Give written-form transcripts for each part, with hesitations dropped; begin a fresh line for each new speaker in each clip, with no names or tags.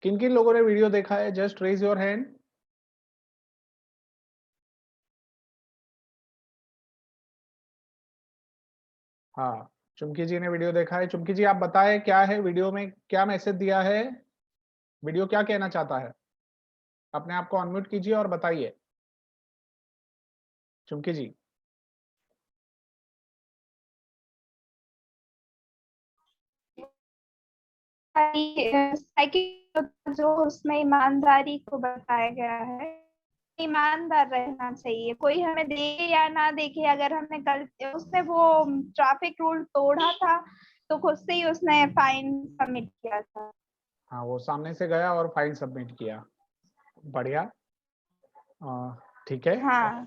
किन किन लोगों ने वीडियो देखा है? Just raise your hand. हाँ, चुमकी जी ने वीडियो देखा है। चुमकी जी आप बताएं क्या है वीडियो में, क्या मैसेज दिया है, वीडियो क्या कहना चाहता है? अपने आप को अनम्यूट कीजिए और बताइए चुमकी जी।
साइकिल जो उसमें ईमानदारी को बताया गया है, ईमानदार रहना चाहिए, कोई हमें देखे या ना देखे, अगर हमने गलती, उसने वो ट्रैफिक रूल तोड़ा था तो खुद से ही उसने फाइन सबमिट किया था।
हाँ, वो सामने से गया और फाइल सबमिट किया। बढ़िया। ठीक है।
हाँ,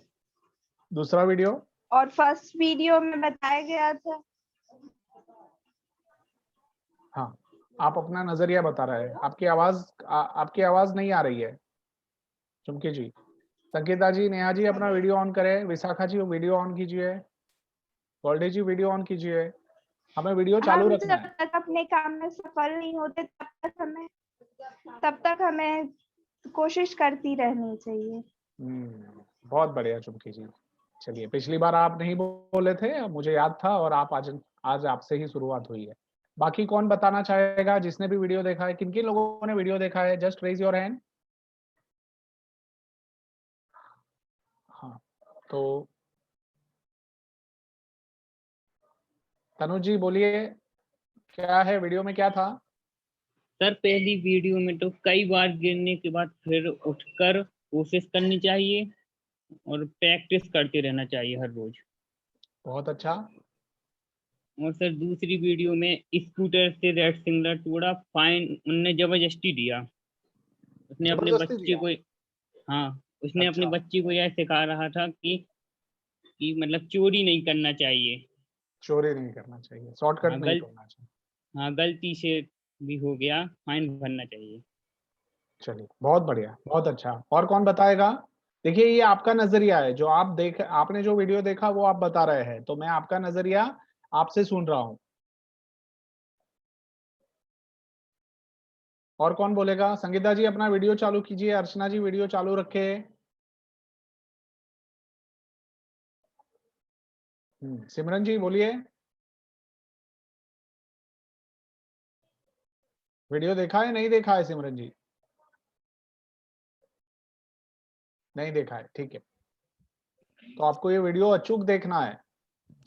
दूसरा वीडियो।
और फर्स्ट वीडियो में बताया गया था।
हाँ, आप अपना नजरिया बता रहे हैं। आपकी आवाज नहीं आ रही है चुमकी जी। संगीता जी, नेहा जी अपना वीडियो ऑन करें। विशाखा जी वीडियो ऑन कीजिए। गोल्डी जी वीडियो ऑन कीजिए। हमें वीडियो चालू
हम
रखना
जब
है।
तक अपने काम में सफल नहीं होते तब तक हमें कोशिश करती रहनी चाहिए।
बहुत बढ़िया चुमकी जी। चलिए, पिछली बार आप नहीं बोले थे, मुझे याद था, और आप आज आपसे ही शुरुआत हुई है। बाकी कौन बताना चाहेगा जिसने भी वीडियो देखा है? किन किन लोगों ने वीडियो देखा है? Just raise your hand. हाँ, तो तनुज जी बोलिए, क्या है वीडियो में, क्या था?
सर पहली वीडियो में तो कई बार गिरने के बाद फिर उठकर कोशिश करनी चाहिए और प्रैक्टिस करते रहना चाहिए हर रोज।
बहुत अच्छा।
और सर दूसरी वीडियो में स्कूटर से रेड सिग्नल तोड़ा, फाइन उनने जबरदस्ती दिया। उसने अपने
जबरदस्ती
बच्चे
दिया?
को, हाँ, उसने अपने
अच्छा,
बच्चे को यह सिखा रहा था कि मतलब चोरी नहीं करना चाहिए।
चोरी नहीं करना चाहिए, शॉर्टकट
हाँ
नहीं ढूंढना चाहिए।
हाँ, गलती से भी हो गया, फाइन भरना चाहिए।
चलिए, बहुत बढ़िया, बहुत अच्छा। और कौन बताएगा? देखिए, ये आपका नजरिया है, जो आपने जो वीडियो देखा वो आप बता रहे हैं, तो मैं आपका नजरिया आपसे सुन रहा हूं। और कौन बोलेगा? संगीता जी अपना वीडियो चालू कीजिए। अर्चना जी वीडियो चालू रखे। सिमरन जी बोलिए, वीडियो देखा है नहीं देखा है? सिमरन जी नहीं देखा है, ठीक है। तो आपको ये वीडियो अचूक देखना है।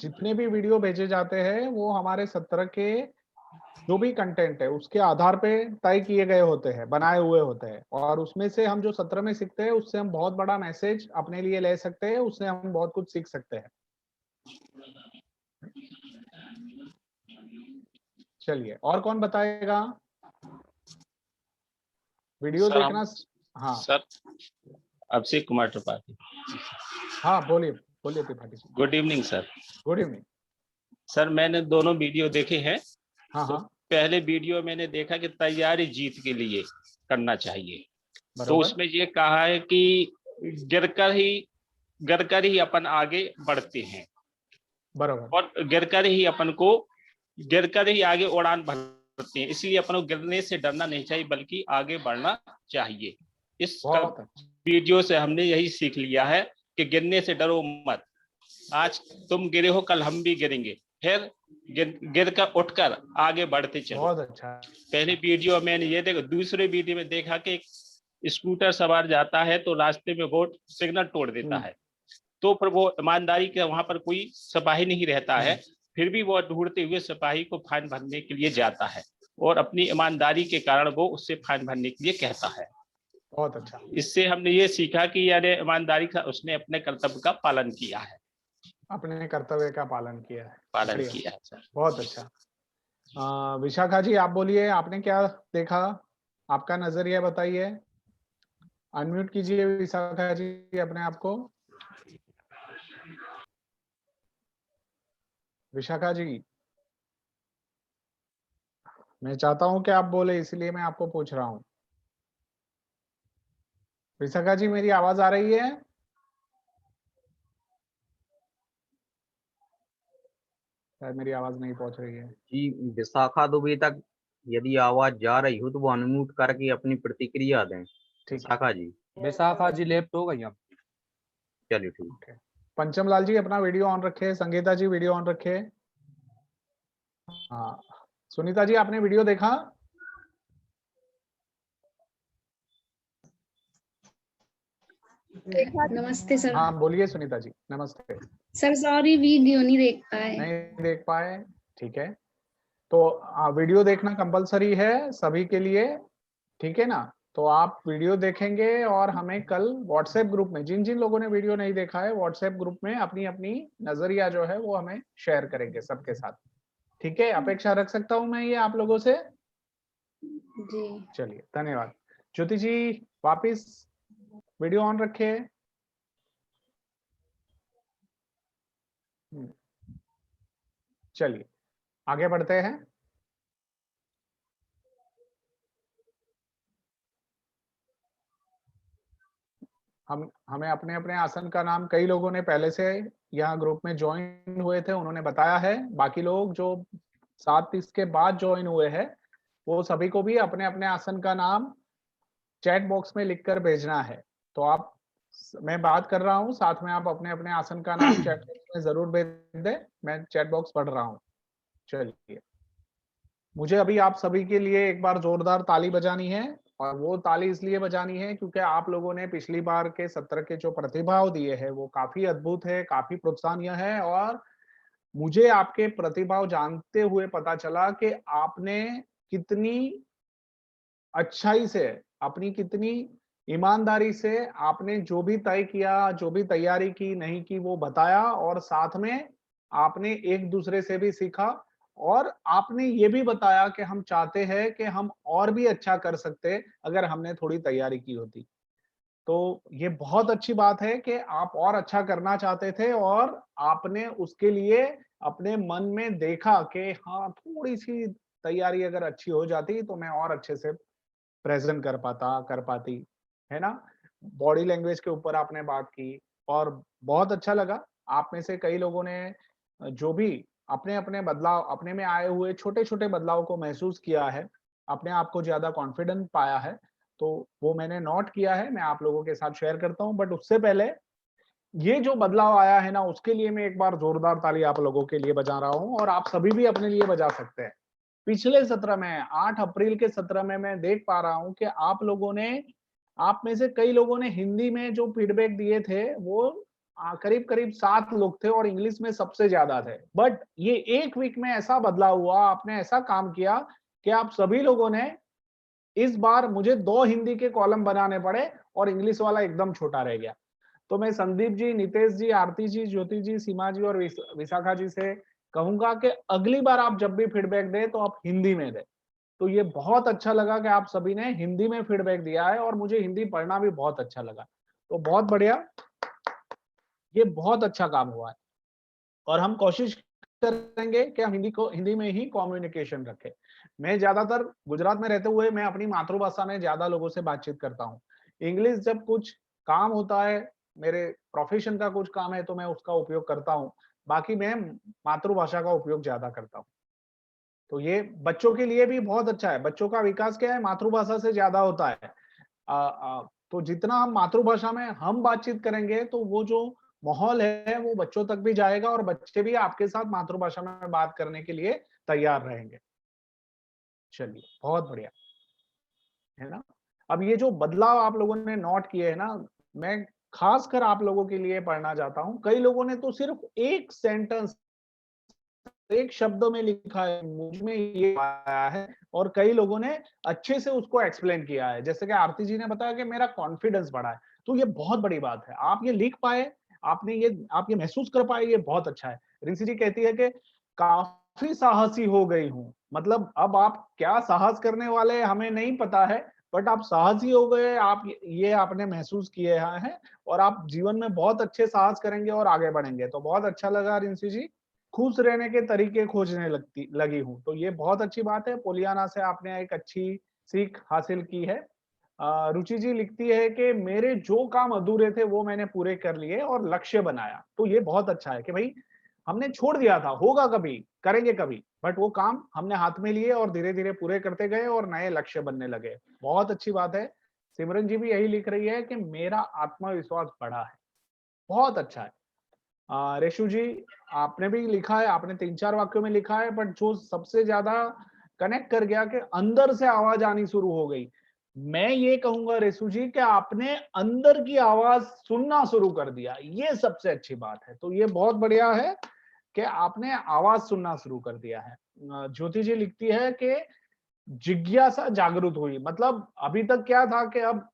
जितने भी वीडियो भेजे जाते हैं वो हमारे सत्र के जो भी कंटेंट है उसके आधार पे तय किए गए होते हैं, बनाए हुए होते हैं, और उसमें से हम जो सत्र में सीखते हैं उससे हम बहुत बड़ा मैसेज अपने लिए ले सकते हैं, उससे हम बहुत कुछ सीख सकते हैं। चलिए, और कौन बताएगा? वीडियो
सर
देखना। हाँ
सर अभिषेक कुमार त्रिपाठी।
हाँ, बोलिए बोलिए Tripathi ji.
Good evening sir.
Good evening.
Sir मैंने दोनों वीडियो देखे हैं।
हाँ
तो
हाँ,
पहले वीडियो मैंने देखा कि तैयारी जीत के लिए करना चाहिए। तो
बरोबर
उसमें ये कहा है कि गिरकर ही गिरकर ही अपन आगे बढ़ते हैं
बरोबर।
और गिरकर ही आगे उड़ान भरते हैं। इसलिए अपन को गिरने से डरना नहीं चाहिए बल्कि आगे बढ़ना चाहिए। इस
बहुत अच्छा।
वीडियो से हमने यही सीख लिया है कि गिरने से डरो मत। आज तुम गिरे हो, कल हम भी गिरेंगे, फिर गिर कर उठकर आगे बढ़ते चलो।
बहुत अच्छा।
पहले वीडियो मैंने ये देखा। दूसरे वीडियो में देखा कि एक स्कूटर सवार जाता है तो रास्ते में वो सिग्नल तोड़ देता है। तो फिर वो ईमानदारी के वहां पर कोई सिपाही नहीं रहता है, फिर भी वो ढूंढते हुए सिपाही को फाइन भरने के लिए जाता है और अपनी ईमानदारी के कारण वो उससे फाइन भरने के लिए कहता है।
बहुत अच्छा।
इससे हमने ये सीखा कि यानी ईमानदारी का उसने अपने कर्तव्य का पालन किया है।
अपने कर्तव्य का पालन किया है।
पालन
बढ़िया,
किया है सर।
बहुत अच्छा। विशाखा जी आप बोलिए, आपने क्या देखा? आपका नजरिया बताइए। अनम्यूट कीजिए विशाखा जी अपने आप को। विशाखा जी, मैं चाहता हूं कि आप बोले, इसलिए मैं आपको पूछ रहा हूं। विशाखा जी मेरी आवाज आ रही है? शायद मेरी आवाज नहीं पहुंच रही है।
जी विशाखा दुबे तक यदि आवाज जा रही हो तो वो अनम्यूट करके अपनी प्रतिक्रिया दें।
ठीक है,
विशाखा जी,
विशाखा जी लेफ्ट हो गई अब।
चलिए ठीक।
ओके। पंचम लाल जी अपना वीडियो ऑन रखे, संगीता जी वीडियो ऑन रखे। हाँ, सुनीता जी आपने वीडियो देखा?
नमस्ते सर।
हाँ बोलिए सुनीता जी, नमस्ते।
सर सॉरी वीडियो नहीं देख पाए।
नहीं देख पाए, ठीक है। तो वीडियो देखना कंपलसरी है सभी के लिए, ठीक है ना? तो आप वीडियो देखेंगे और हमें कल व्हाट्सएप ग्रुप में, जिन जिन लोगों ने वीडियो नहीं देखा है, व्हाट्सएप ग्रुप में अपनी अपनी नजरिया जो है वो हमें शेयर करेंगे सबके साथ, ठीक है? अपेक्षा रख सकता हूं मैं ये आप लोगों से?
जी
चलिए, धन्यवाद। ज्योति जी वापिस वीडियो ऑन रखे। चलिए आगे बढ़ते हैं। हमें अपने अपने आसन का नाम, कई लोगों ने पहले से यहाँ ग्रुप में ज्वाइन हुए थे, उन्होंने बताया है। बाकी लोग जो 7:30 के बाद ज्वाइन हुए हैं, वो सभी को भी अपने अपने आसन का नाम चैट बॉक्स में लिखकर भेजना है। तो आप, मैं बात कर रहा हूँ, साथ में आप अपने अपने आसन का नाम चैट बॉक्स में जरूर भेज दें। मैं चैट बॉक्स पढ़ रहा हूँ। चलिए, मुझे अभी आप सभी के लिए एक बार जोरदार ताली बजानी है, और वो ताली इसलिए बजानी है क्योंकि आप लोगों ने पिछली बार के सत्र के जो प्रतिभाव दिए हैं वो काफी अद्भुत है, काफी प्रोत्साहनीय है। और मुझे आपके प्रतिभाव जानते हुए पता चला कि आपने कितनी अच्छाई से, अपनी कितनी ईमानदारी से आपने जो भी तय किया, जो भी तैयारी की नहीं की, वो बताया। और साथ में आपने एक दूसरे से भी सीखा, और आपने ये भी बताया कि हम चाहते हैं कि हम और भी अच्छा कर सकते अगर हमने थोड़ी तैयारी की होती। तो ये बहुत अच्छी बात है कि आप और अच्छा करना चाहते थे, और आपने उसके लिए अपने मन में देखा कि हाँ, थोड़ी सी तैयारी अगर अच्छी हो जाती तो मैं और अच्छे से प्रेजेंट कर पाती, है ना? बॉडी लैंग्वेज के ऊपर आपने बात की, और बहुत अच्छा लगा। आप में से कई लोगों ने जो भी अपने अपने बदलाव, अपने में आए हुए छोटे छोटे बदलाव को महसूस किया है, अपने आप को ज्यादा कॉन्फिडेंट पाया है, तो वो मैंने नोट किया है, मैं आप लोगों के साथ शेयर करता हूँ। बट उससे पहले, ये जो बदलाव आया है ना, उसके लिए मैं एक बार जोरदार ताली आप लोगों के लिए बजा रहा हूँ, और आप सभी भी अपने लिए बजा सकते हैं। पिछले सत्र में, 8 अप्रैल के सत्र में, मैं देख पा रहा हूँ कि आप लोगों ने, आप में से कई लोगों ने हिंदी में जो फीडबैक दिए थे वो करीब करीब 7 लोग थे, और इंग्लिश में सबसे ज्यादा थे। बट ये एक वीक में ऐसा बदलाव हुआ, आपने ऐसा काम किया कि आप सभी लोगों ने, इस बार मुझे 2 हिंदी के कॉलम बनाने पड़े और इंग्लिश वाला एकदम छोटा रह गया। तो मैं संदीप जी, नितेश जी, आरती जी, ज्योति जी, सीमा जी और विशाखा जी से कहूंगा कि अगली बार आप जब भी फीडबैक दें तो आप हिंदी में दें। तो ये बहुत अच्छा लगा कि आप सभी ने हिंदी में फीडबैक दिया है, और मुझे हिंदी पढ़ना भी बहुत अच्छा लगा। तो बहुत बढ़िया, ये बहुत अच्छा काम हुआ है, और हम कोशिश करेंगे कि हम हिंदी में ही कम्युनिकेशन रखें। मैं ज्यादातर गुजरात में रहते हुए मैं अपनी मातृभाषा में ज्यादा लोगों से बातचीत करता हूँ। इंग्लिश जब कुछ काम होता है, मेरे प्रोफेशन का कुछ काम है, तो मैं उसका उपयोग करता हूँ। बाकी मैं मातृभाषा का उपयोग ज्यादा करता हूँ। तो ये बच्चों के लिए भी बहुत अच्छा है। बच्चों का विकास क्या है, मातृभाषा से ज्यादा होता है। तो जितना हम मातृभाषा में हम बातचीत करेंगे, तो वो जो माहौल है वो बच्चों तक भी जाएगा, और बच्चे भी आपके साथ मातृभाषा में बात करने के लिए तैयार रहेंगे। चलिए, बहुत बढ़िया, है ना? अब ये जो बदलाव आप लोगों ने नोट किए हैं ना, मैं खासकर आप लोगों के लिए पढ़ना चाहता हूँ। कई लोगों ने तो सिर्फ एक सेंटेंस, एक शब्द में लिखा है, मुझ में ये आया है, और कई लोगों ने अच्छे से उसको एक्सप्लेन किया है। जैसे कि आरती जी ने बताया कि मेरा कॉन्फिडेंस बढ़ा है। तो ये बहुत बड़ी बात है, आप ये लिख पाए, आप ये महसूस कर पाए, ये बहुत अच्छा है। रिंसी जी कहती है कि काफी साहसी हो गई हूँ। मतलब अब आप क्या साहस करने वाले हमें नहीं पता है, बट आप साहसी हो गए, आप ये आपने महसूस किए हैं, और आप जीवन में बहुत अच्छे साहस करेंगे और आगे बढ़ेंगे। तो बहुत अच्छा लगा रिंसी जी। खुश रहने के तरीके खोजने लगी हूँ, तो ये बहुत अच्छी बात है। पोलियाना से आपने एक अच्छी सीख हासिल की है। रुचि जी लिखती है कि मेरे जो काम अधूरे थे वो मैंने पूरे कर लिए और लक्ष्य बनाया। तो ये बहुत अच्छा है कि भाई हमने छोड़ दिया था, होगा कभी, करेंगे कभी, बट वो काम हमने हाथ में लिए और धीरे धीरे पूरे करते गए और नए लक्ष्य बनने लगे। बहुत अच्छी बात है। सिमरन जी भी यही लिख रही है कि मेरा आत्मविश्वास बढ़ा है। बहुत अच्छा है। रेशु जी, आपने भी लिखा है, आपने 3-4 वाक्यों में लिखा है, बट जो सबसे ज्यादा कनेक्ट कर गया कि अंदर से आवाज आनी शुरू हो गई। मैं ये कहूंगा रेशु जी कि आपने अंदर की आवाज सुनना शुरू कर दिया, ये सबसे अच्छी बात है। तो ये बहुत बढ़िया है कि आपने आवाज सुनना शुरू कर दिया है। ज्योति जी लिखती है कि जिज्ञासा जागृत हुई। मतलब अभी तक क्या था कि अब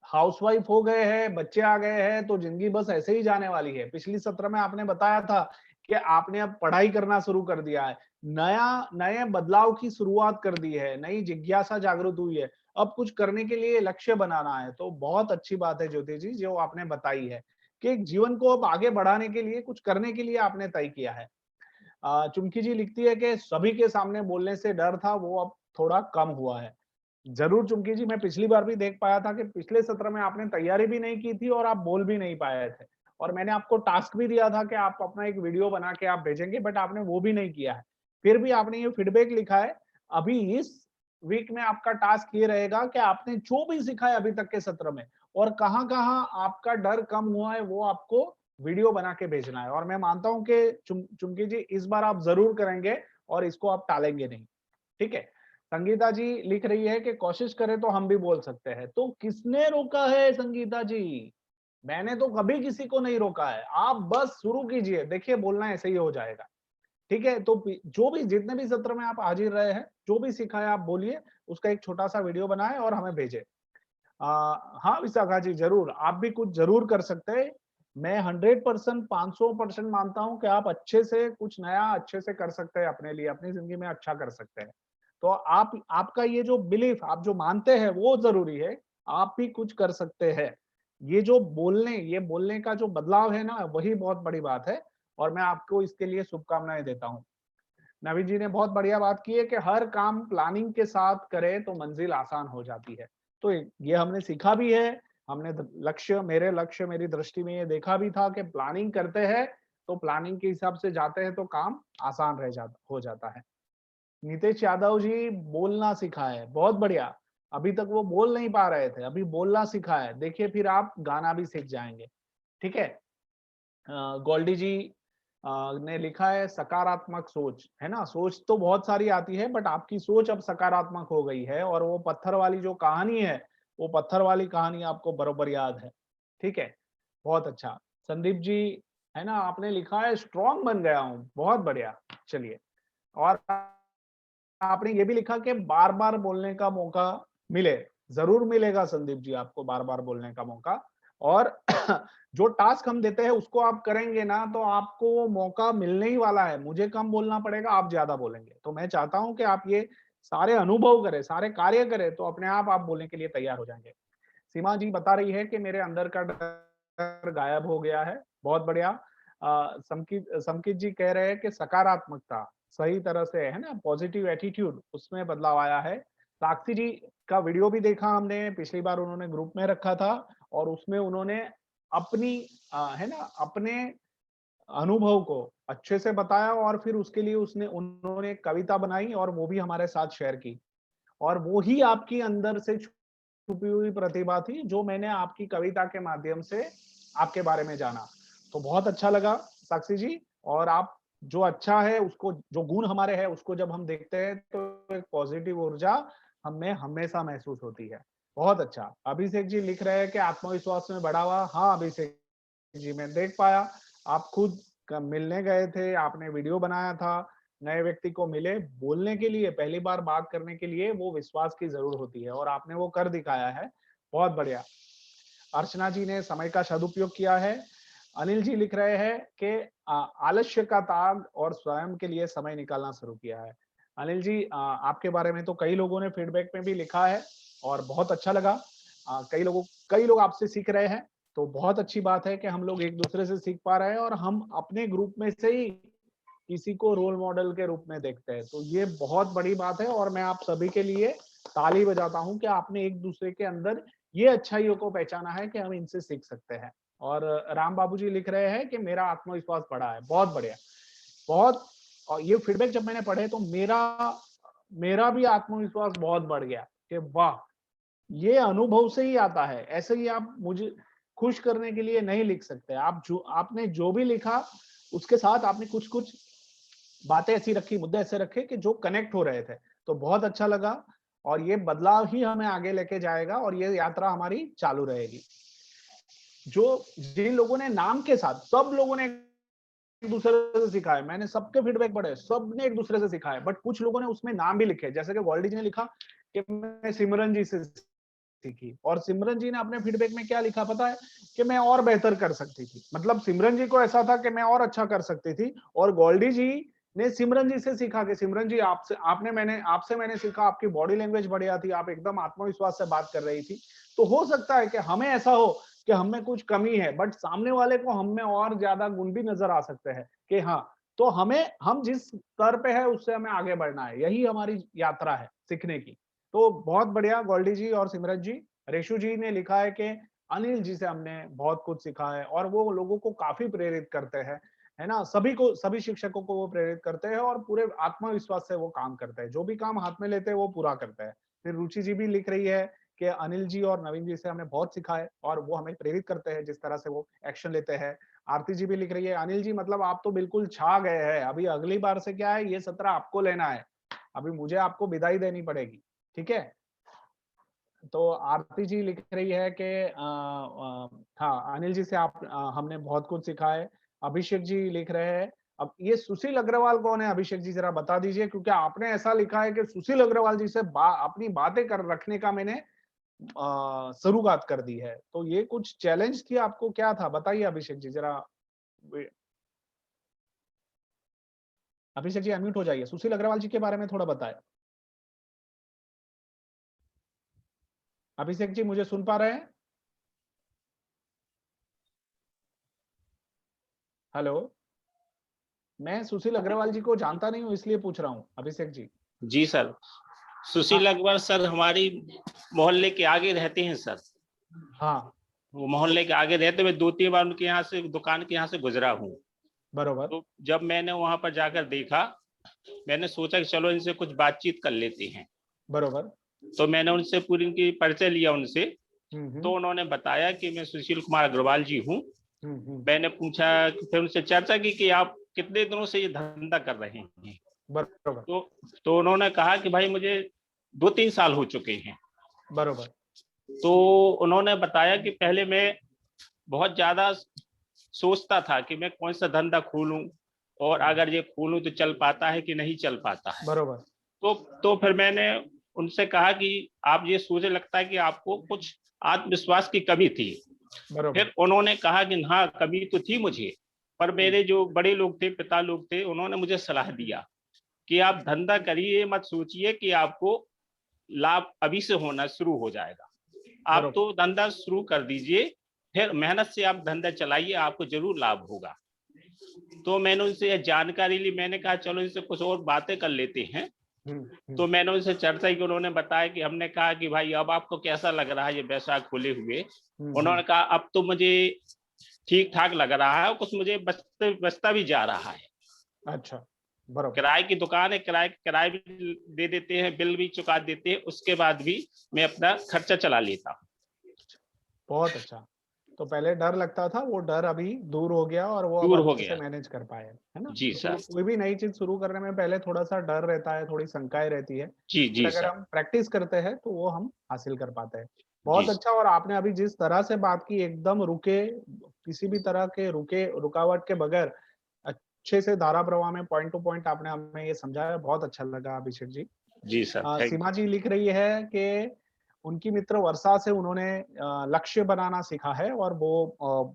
हाउसवाइफ हो गए हैं, बच्चे आ गए हैं, तो जिंदगी बस ऐसे ही जाने वाली है। पिछली सत्र में आपने बताया था कि आपने अब पढ़ाई करना शुरू कर दिया है, नए बदलाव की शुरुआत कर दी है, नई जिज्ञासा जागृत हुई है, अब कुछ करने के लिए लक्ष्य बनाना है। तो बहुत अच्छी बात है ज्योति जी जो आपने बताई है कि जीवन को अब आगे बढ़ाने के लिए, कुछ करने के लिए आपने तय किया है। चुमकी जी लिखती है कि सभी के सामने बोलने से डर था, वो अब थोड़ा कम हुआ है। जरूर चुमकी जी, मैं पिछली बार भी देख पाया था कि पिछले सत्र में आपने तैयारी भी नहीं की थी और आप बोल भी नहीं पाए थे, और मैंने आपको टास्क भी दिया था कि आप अपना एक वीडियो बना के आप भेजेंगे, बट आपने वो भी नहीं किया है। फिर भी आपने ये फीडबैक लिखा है। अभी इस वीक में आपका टास्क ये रहेगा कि आपने जो भी सीखा है अभी तक के सत्र में और कहाँ कहाँ आपका डर कम हुआ है, वो आपको वीडियो बना के भेजना है। और मैं मानता हूं कि चुमकी जी इस बार आप जरूर करेंगे और इसको आप टालेंगे नहीं। ठीक है। संगीता जी लिख रही है कि कोशिश करें तो हम भी बोल सकते हैं। तो किसने रोका है संगीता जी? मैंने तो कभी किसी को नहीं रोका है। आप बस शुरू कीजिए, देखिए बोलना ऐसे ही हो जाएगा। ठीक है। तो जो भी जितने भी सत्र में आप हाजिर रहे हैं, जो भी सीखा है आप बोलिए, उसका एक छोटा सा वीडियो बनाएं और हमें भेजें। हाँ विशाखा जी, जरूर आप भी कुछ जरूर कर सकते हैं। मैं 100% 500% मानता हूं कि आप अच्छे से कुछ नया अच्छे से कर सकते हैं, अपने लिए अपनी जिंदगी में अच्छा कर सकते हैं। तो आप आपका ये जो बिलीफ, आप जो मानते हैं वो जरूरी है। आप भी कुछ कर सकते हैं। ये बोलने का जो बदलाव है ना, वही बहुत बड़ी बात है। और मैं आपको इसके लिए शुभकामनाएं देता हूँ। नवीन जी ने बहुत बढ़िया बात की है कि हर काम प्लानिंग के साथ करें तो मंजिल आसान हो जाती है। तो ये हमने सीखा भी है। हमने लक्ष्य मेरी दृष्टि में ये देखा भी था कि प्लानिंग करते हैं तो प्लानिंग के हिसाब से जाते हैं तो काम आसान हो जाता है। नितेश यादव जी बोलना सिखा है, बहुत बढ़िया। अभी तक वो बोल नहीं पा रहे थे, अभी बोलना सिखा है। देखिए फिर आप गाना भी सीख जाएंगे। ठीक है। गोल्डी जी ने लिखा है सकारात्मक सोच, है ना। सोच तो बहुत सारी आती है, बट आपकी सोच अब सकारात्मक हो गई है और वो पत्थर वाली जो कहानी है, वो पत्थर वाली कहानी आपको बरोबर याद है। ठीक है। बहुत अच्छा। संदीप जी, है ना, आपने लिखा है स्ट्रांग बन गया हूं, बहुत बढ़िया। चलिए। और आपने ये भी लिखा कि बार बार बोलने का मौका मिले। जरूर मिलेगा संदीप जी आपको बार बार बोलने का मौका। और जो टास्क हम देते हैं उसको आप करेंगे ना, तो आपको वो मौका मिलने ही वाला है। मुझे कम बोलना पड़ेगा, आप ज्यादा बोलेंगे। तो मैं चाहता हूं कि आप ये सारे अनुभव करें, सारे कार्य करें, तो अपने आप बोलने के लिए तैयार हो जाएंगे। सीमा जी बता रही है कि मेरे अंदर का डर गायब हो गया है, बहुत बढ़िया। समकित जी कह रहे हैं कि सकारात्मकता सही तरह से, है ना, पॉजिटिव एटीट्यूड, उसमें बदलाव आया है। साक्षी जी का वीडियो भी देखा हमने, पिछली बार उन्होंने ग्रुप में रखा था और उसमें उन्होंने अपनी है ना, अपने अनुभव को अच्छे से बताया और फिर उसके लिए उन्होंने एक कविता बनाई और वो भी हमारे साथ शेयर की। और वो ही आपकी अंदर से छुपी हुई प्रतिभा थी जो मैंने आपकी कविता के माध्यम से आपके बारे में जाना। तो बहुत अच्छा लगा साक्षी जी। और आप जो अच्छा है उसको, जो गुण हमारे हैं उसको जब हम देखते हैं तो एक पॉजिटिव ऊर्जा हमें हमेशा महसूस होती है। बहुत अच्छा। अभिषेक जी लिख रहे हैं कि आत्मविश्वास में बढ़ावा। हाँ अभिषेक जी, मैं देख पाया आप खुद मिलने गए थे, आपने वीडियो बनाया था, नए व्यक्ति को मिले। बोलने के लिए, पहली बार बात करने के लिए वो विश्वास की जरूर होती है और आपने वो कर दिखाया है। बहुत बढ़िया। अर्चना जी ने समय का सदुपयोग किया है। अनिल जी लिख रहे हैं कि आलस्य का त्याग और स्वयं के लिए समय निकालना शुरू किया है। अनिल जी, आपके बारे में तो कई लोगों ने फीडबैक में भी लिखा है और बहुत अच्छा लगा। कई लोग आपसे सीख रहे हैं, तो बहुत अच्छी बात है कि हम लोग एक दूसरे से सीख पा रहे हैं और हम अपने ग्रुप में से ही किसी को रोल मॉडल के रूप में देखते हैं। तो ये बहुत बड़ी बात है और मैं आप सभी के लिए ताली बजाता हूं कि आपने एक दूसरे के अंदर ये अच्छाइयों को पहचाना है कि हम इनसे सीख सकते हैं। और राम बाबू जी लिख रहे हैं कि मेरा आत्मविश्वास बढ़ा है। बहुत बढ़िया, बहुत और ये फीडबैक जब मैंने पढ़े तो मेरा भी आत्मविश्वास बहुत बढ़ गया कि वाह, ये अनुभव से ही आता है। ऐसे ही आप मुझे खुश करने के लिए नहीं लिख सकते। आपने जो भी लिखा उसके साथ आपने कुछ कुछ बातें ऐसी रखी, मुद्दे ऐसे रखे कि जो कनेक्ट हो रहे थे। तो बहुत अच्छा लगा और ये बदलाव ही हमें आगे लेके जाएगा और ये यात्रा हमारी चालू रहेगी। जिन लोगों ने नाम के साथ, सब लोगों ने एक दूसरे से सीखा है, मैंने सबके फीडबैक पढ़े, सबने एक दूसरे से सीखा है, बट कुछ लोगों ने उसमें नाम भी लिखे, जैसे कि गोल्डी जी ने लिखा कि मैं सिमरन जी से सीखी, और सिमरन जी ने अपने फीडबैक में क्या लिखा पता है, कि मैं और बेहतर कर सकती थी। मतलब सिमरन जी को ऐसा था कि मैं और अच्छा कर सकती थी, और गोल्डी जी ने सिमरन जी से सीखा कि सिमरन जी आपसे मैंने सीखा, आपकी बॉडी लैंग्वेज बढ़िया थी, आप एकदम आत्मविश्वास से बात कर रही थी। तो हो सकता है कि हमें ऐसा हो कि हमें कुछ कमी है, बट सामने वाले को हम में और ज्यादा गुण भी नजर आ सकते हैं कि हाँ, तो हम जिस स्तर पे है उससे हमें आगे बढ़ना है। यही हमारी यात्रा है सीखने की। तो बहुत बढ़िया गोल्डी जी और सिमरन जी। रेशु जी ने लिखा है कि अनिल जी से हमने बहुत कुछ सीखा है, और वो लोगों को काफी प्रेरित करते हैं, है ना। सभी शिक्षकों को वो प्रेरित करते हैं और पूरे आत्मविश्वास से वो काम करते हैं, जो भी काम हाथ में लेते हैं वो पूरा करते हैं। फिर रुचि जी भी लिख रही है कि अनिल जी और नवीन जी से हमने बहुत सीखा है और वो हमें प्रेरित करते हैं जिस तरह से वो एक्शन लेते हैं। आरती जी भी लिख रही है, अनिल जी मतलब आप तो बिल्कुल छा गए हैं, अभी अगली बार से क्या है, ये सत्र आपको लेना है, अभी मुझे आपको विदाई देनी पड़ेगी, ठीक है। तो आरती जी लिख रही है कि हाँ, अनिल जी से हमने बहुत कुछ सीखा है। अभिषेक जी लिख रहे हैं, अब ये सुशील अग्रवाल कौन है, अभिषेक जी जरा बता दीजिए, क्योंकि आपने ऐसा लिखा है कि सुशील अग्रवाल जी से अपनी बातें कर रखने का मैंने शुरुआत कर दी है। तो ये कुछ चैलेंज थी आपको, क्या था बताइए अभिषेक जी जरा। अभिषेक जी अनम्यूट हो जाइए, सुशील अग्रवाल जी के बारे में थोड़ा बताएं। अभिषेक जी मुझे सुन पा रहे हैं? हेलो, मैं सुशील अग्रवाल जी को जानता नहीं हूँ इसलिए पूछ रहा हूँ अभिषेक जी।
जी सर, सुशील अग्रवाल सर हमारी मोहल्ले के आगे रहते हैं सर।
हाँ,
वो मोहल्ले के आगे रहते, मैं 2-3 बार उनके यहाँ से, दुकान के यहाँ से गुजरा हूँ।
बरोबर।
तो जब मैंने वहां पर जाकर देखा, मैंने सोचा कि चलो इनसे कुछ बातचीत कर लेते हैं।
बरोबर।
तो मैंने उनसे पूरी इनकी परिचय लिया उनसे। तो उन्होंने बताया कि मैं सुशील कुमार अग्रवाल जी हूँ। मैंने पूछा, फिर उनसे चर्चा की कि आप कितने दिनों से ये धंधा कर रहे हैं।
बरोबर।
तो उन्होंने कहा कि भाई मुझे 2-3 साल हो चुके हैं।
बरोबर।
तो उन्होंने बताया कि पहले मैं बहुत ज्यादा सोचता था कि मैं कौन सा धंधा खोलूं, और अगर ये खोलूं तो चल पाता है कि नहीं चल पाता है।
बरोबर।
तो फिर मैंने उनसे कहा कि आप ये सोचे, लगता है कि आपको कुछ आत्मविश्वास की कमी थी। फिर उन्होंने कहा कि हाँ, कमी तो थी मुझे, पर मेरे जो बड़े लोग थे, पिता लोग थे, उन्होंने मुझे सलाह दिया कि आप धंधा करिए, मत सोचिए कि आपको लाभ अभी से होना शुरू हो जाएगा। आप तो धंधा शुरू कर दीजिए, फिर मेहनत से आप धंधा चलाइए, आपको जरूर लाभ होगा। तो मैंने उनसे यह जानकारी ली। मैंने कहा चलो इनसे कुछ और बातें कर लेते हैं। तो मैंने उनसे चर्चा की। उन्होंने बताया कि, हमने कहा कि भाई अब आपको कैसा लग रहा है ये व्यवसाय खोले हुए। उन्होंने कहा अब तो मुझे ठीक ठाक लग रहा है, कुछ मुझे बचता भी जा रहा है।
अच्छा, बराबर।
किराए की दुकान है, किराए भी दे देते हैं, बिल भी चुका देते हैं, उसके बाद भी मैं अपना खर्चा चला लेता हूँ।
बहुत अच्छा। तो पहले डर लगता था, वो डर अभी दूर हो गया और वो अब
दूर हो
अच्छे से
गया।
मैनेज कर पाए, है ना।
जी सर।
कोई भी नई चीज शुरू करने में पहले थोड़ा सा डर रहता है, थोड़ी शंकाएं रहती है,
जी जी
अगर
सर।
हम प्रैक्टिस करते हैं तो वो हम हासिल कर पाते हैं।
जी
बहुत अच्छा। और आपने अभी जिस तरह से बात की, एकदम किसी भी तरह के रुकावट के बगैर अच्छे से धारा प्रवाह में पॉइंट टू पॉइंट आपने हमें ये समझाया, बहुत अच्छा लगा अभिषेक जी।
जी सर, थैंक
सीमा जी लिख रही है कि उनकी मित्र वर्षा से उन्होंने लक्ष्य बनाना सीखा है और वो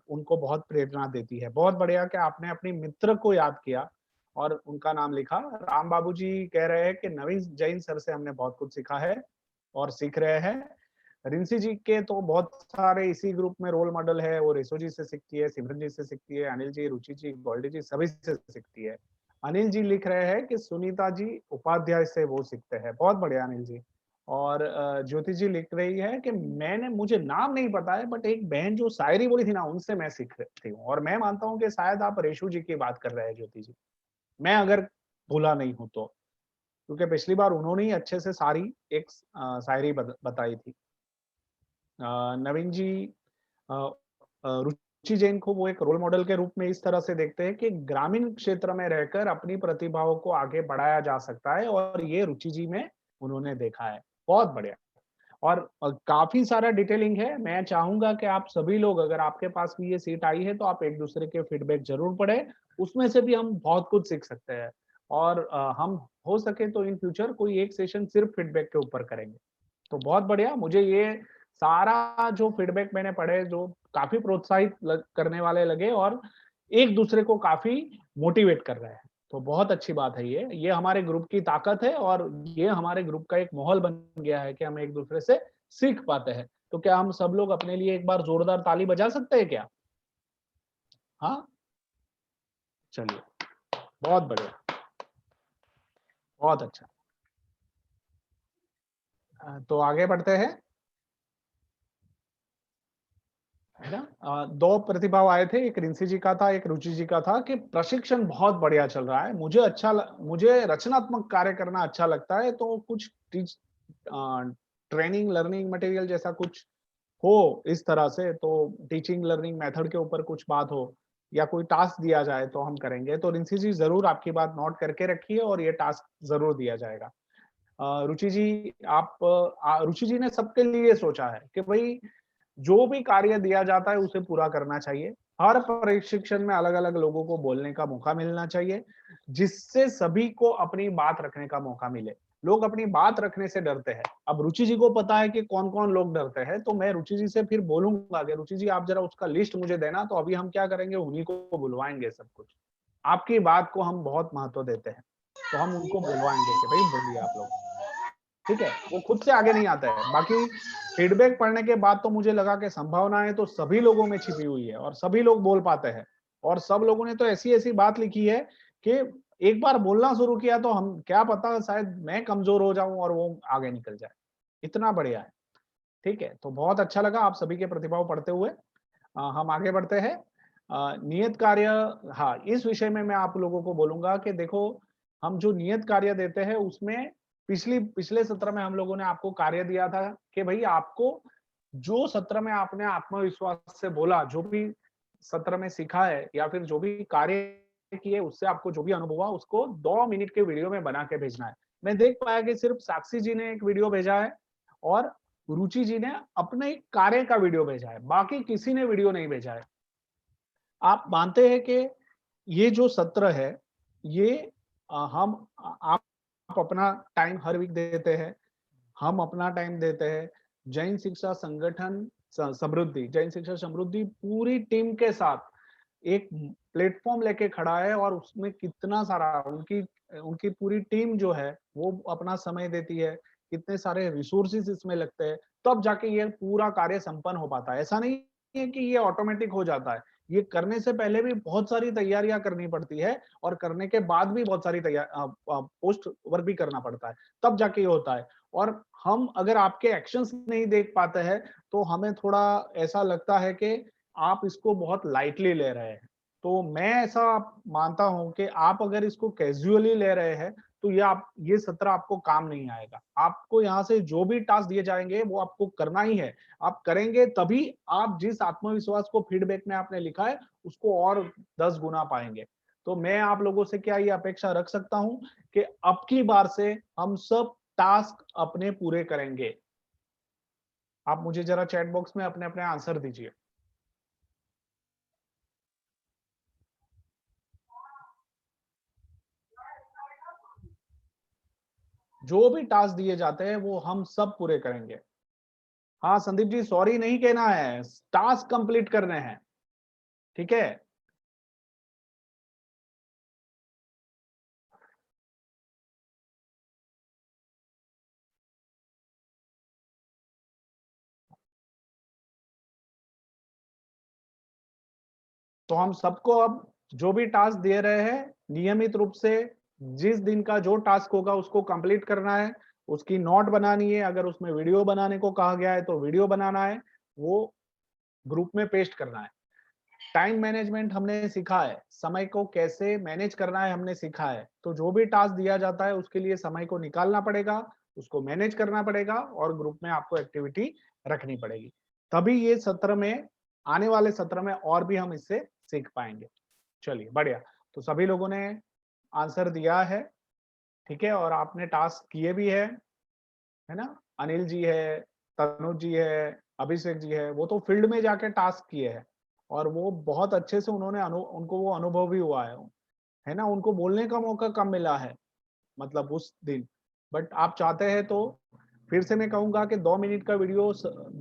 उनको बहुत प्रेरणा देती है। बहुत बढ़िया कि आपने अपनी मित्र को याद किया और उनका नाम लिखा। राम बाबू जी कह रहे हैं कि नवीन जैन सर से हमने बहुत कुछ सीखा है और सीख रहे हैं। रिंसी जी के तो बहुत सारे इसी ग्रुप में रोल मॉडल है, वो रेसो जी से सीखती है, सिमरन जी से सीखती है, अनिल जी, रुचि जी, गोल्डी जी, सभी से सीखती है। अनिल जी लिख रहे हैं कि सुनीता जी उपाध्याय से वो सीखते हैं। बहुत बढ़िया अनिल जी। और ज्योति जी लिख रही है कि मुझे नाम नहीं पता है, बट एक बहन जो शायरी बोली थी ना, उनसे मैं सीख रही हूँ। और मैं मानता हूँ कि शायद आप रेशु जी की बात कर रहे हैं ज्योति जी। मैं अगर भूला नहीं हूं तो, क्योंकि पिछली बार उन्होंने ही अच्छे से सारी एक शायरी बताई थी। नवीन जी रुचि जैन को वो एक रोल मॉडल के रूप में इस तरह से देखते हैं कि ग्रामीण क्षेत्र में रहकर अपनी प्रतिभाओं को आगे बढ़ाया जा सकता है, और ये रुचि जी में उन्होंने देखा है। बहुत बढ़िया। और काफी सारा डिटेलिंग है। मैं चाहूंगा कि आप सभी लोग, अगर आपके पास भी ये सीट आई है तो आप एक दूसरे के फीडबैक जरूर पढ़े, उसमें से भी हम बहुत कुछ सीख सकते हैं। और हम हो सके तो इन फ्यूचर कोई एक सेशन सिर्फ फीडबैक के ऊपर करेंगे। तो बहुत बढ़िया। मुझे ये सारा जो फीडबैक मैंने पढ़े जो काफी प्रोत्साहित करने वाले लगे और एक दूसरे को काफी मोटिवेट कर रहे हैं, तो बहुत अच्छी बात है। ये हमारे ग्रुप की ताकत है, और ये हमारे ग्रुप का एक माहौल बन गया है कि हम एक दूसरे से सीख पाते हैं। तो क्या हम सब लोग अपने लिए एक बार जोरदार ताली बजा सकते हैं क्या? हाँ, चलिए, बहुत बढ़िया, बहुत अच्छा। तो आगे बढ़ते हैं, है ना। दो प्रतिभाव आए थे, एक रिंसी जी का था, एक रुचि जी का था, कि प्रशिक्षण बहुत बढ़िया चल रहा है, मुझे रचनात्मक कार्य करना अच्छा लगता है, तो कुछ ट्रेनिंग लर्निंग मटेरियल जैसा कुछ हो इस तरह से, तो टीचिंग लर्निंग मेथड के ऊपर कुछ बात हो या कोई टास्क दिया जाए तो हम करेंगे। तो रिंसी जी जरूर आपकी बात नोट करके रखिए और ये टास्क जरूर दिया जाएगा। रुचि जी, रुचि जी ने सबके लिए सोचा है कि भाई जो भी कार्य दिया जाता है उसे पूरा करना चाहिए। हर प्रशिक्षण में अलग अलग लोगों को बोलने का मौका मिलना चाहिए, जिससे सभी को अपनी बात रखने का मौका मिले। लोग अपनी बात रखने से डरते हैं। अब रुचि जी को पता है कि कौन कौन लोग डरते हैं, तो मैं रुचि जी से फिर बोलूंगा कि रुचि जी आप जरा उसका लिस्ट मुझे देना। तो अभी हम क्या करेंगे, उन्हीं को बुलवाएंगे। सब कुछ आपकी बात को हम बहुत महत्व देते हैं, तो हम उनको बुलवाएंगे कि भाई बोलिए आप लोग, ठीक है। वो खुद से आगे नहीं आता है। बाकी फीडबैक पढ़ने के बाद तो मुझे लगा कि संभावनाएं तो सभी लोगों में छिपी हुई है और सभी लोग बोल पाते हैं, और सब लोगों ने तो ऐसी ऐसी बात लिखी है कि एक बार बोलना शुरू किया तो हम क्या पता शायद मैं कमजोर हो जाऊं और वो आगे निकल जाए। इतना बढ़िया है, ठीक है। तो बहुत अच्छा लगा आप सभी के प्रतिभाव पढ़ते हुए। हम आगे बढ़ते हैं। नियत कार्य, हाँ, इस विषय में मैं आप लोगों को बोलूंगा कि देखो, हम जो नियत कार्य देते हैं उसमें पिछले सत्र में हम लोगों ने आपको कार्य दिया था कि भाई आपको जो सत्र में आपने आत्मविश्वास से बोला, जो भी सत्र में सीखा है या फिर जो भी कार्य किए, उससे आपको जो भी अनुभव हुआ उसको 2 मिनट के वीडियो में बना के भेजना है। मैं देख पाया कि सिर्फ साक्षी जी ने एक वीडियो भेजा है और रुचि जी ने अपने कार्य का वीडियो भेजा है, बाकी किसी ने वीडियो नहीं भेजा है। आप मानते हैं कि ये जो सत्र है, ये आप अपना टाइम हर वीक देते हैं, हम अपना टाइम देते हैं। जैन शिक्षा संगठन समृद्धि, जैन शिक्षा समृद्धि पूरी टीम के साथ एक प्लेटफॉर्म लेके खड़ा है, और उसमें कितना सारा उनकी उनकी पूरी टीम जो है वो अपना समय देती है, कितने सारे रिसोर्सेज इसमें लगते हैं, तब जाके ये पूरा कार्य संपन्न हो पाता है। ऐसा नहीं है कि ये ऑटोमेटिक हो जाता है, ये करने से पहले भी बहुत सारी तैयारियां करनी पड़ती है, और करने के बाद भी बहुत सारी पोस्ट वर्क भी करना पड़ता है, तब जाके ये होता है। और हम अगर आपके एक्शंस नहीं देख पाते हैं तो हमें थोड़ा ऐसा लगता है कि आप इसको बहुत लाइटली ले रहे हैं। तो मैं ऐसा मानता हूं कि आप अगर इसको कैजुअली ले रहे हैं तो ये सत्र आपको काम नहीं आएगा। आपको यहाँ से जो भी टास्क दिए जाएंगे वो आपको करना ही है। आप करेंगे तभी आप जिस आत्मविश्वास को फीडबैक में आपने लिखा है उसको और 10 गुना पाएंगे। तो मैं आप लोगों से क्या ये अपेक्षा रख सकता हूं कि अब की बार से हम सब टास्क अपने पूरे करेंगे। आप मुझे जरा चैट बॉक्स में अपने अपने आंसर दीजिए। जो भी टास्क दिए जाते हैं वो हम सब पूरे करेंगे। हाँ संदीप जी, सॉरी नहीं कहना है, टास्क कंप्लीट करने हैं, ठीक है। तो हम सबको अब जो भी टास्क दे रहे हैं नियमित रूप से जिस दिन का जो टास्क होगा उसको कंप्लीट करना है, उसकी नोट बनानी है, अगर उसमें वीडियो बनाने को कहा गया है तो वीडियो बनाना है, वो ग्रुप में पेस्ट करना है। टाइम मैनेजमेंट हमने सीखा है, समय को कैसे मैनेज करना है हमने सीखा है। तो जो भी टास्क दिया जाता है उसके लिए समय को निकालना पड़ेगा, उसको मैनेज करना पड़ेगा और ग्रुप में आपको एक्टिविटी रखनी पड़ेगी। तभी ये सत्र में, आने वाले सत्र में और भी हम इससे सीख पाएंगे। चलिए बढ़िया। तो सभी लोगों ने आंसर दिया है, ठीक है, और आपने टास्क किए भी है ना। अनिल जी है, तनुज जी है, अभिषेक जी है, वो तो फील्ड में जाके टास्क किए हैं और वो बहुत अच्छे से उन्होंने उनको वो अनुभव भी हुआ है ना। उनको बोलने का मौका कम मिला है मतलब उस दिन, बट आप चाहते हैं तो फिर से मैं कहूंगा कि 2 मिनट का वीडियो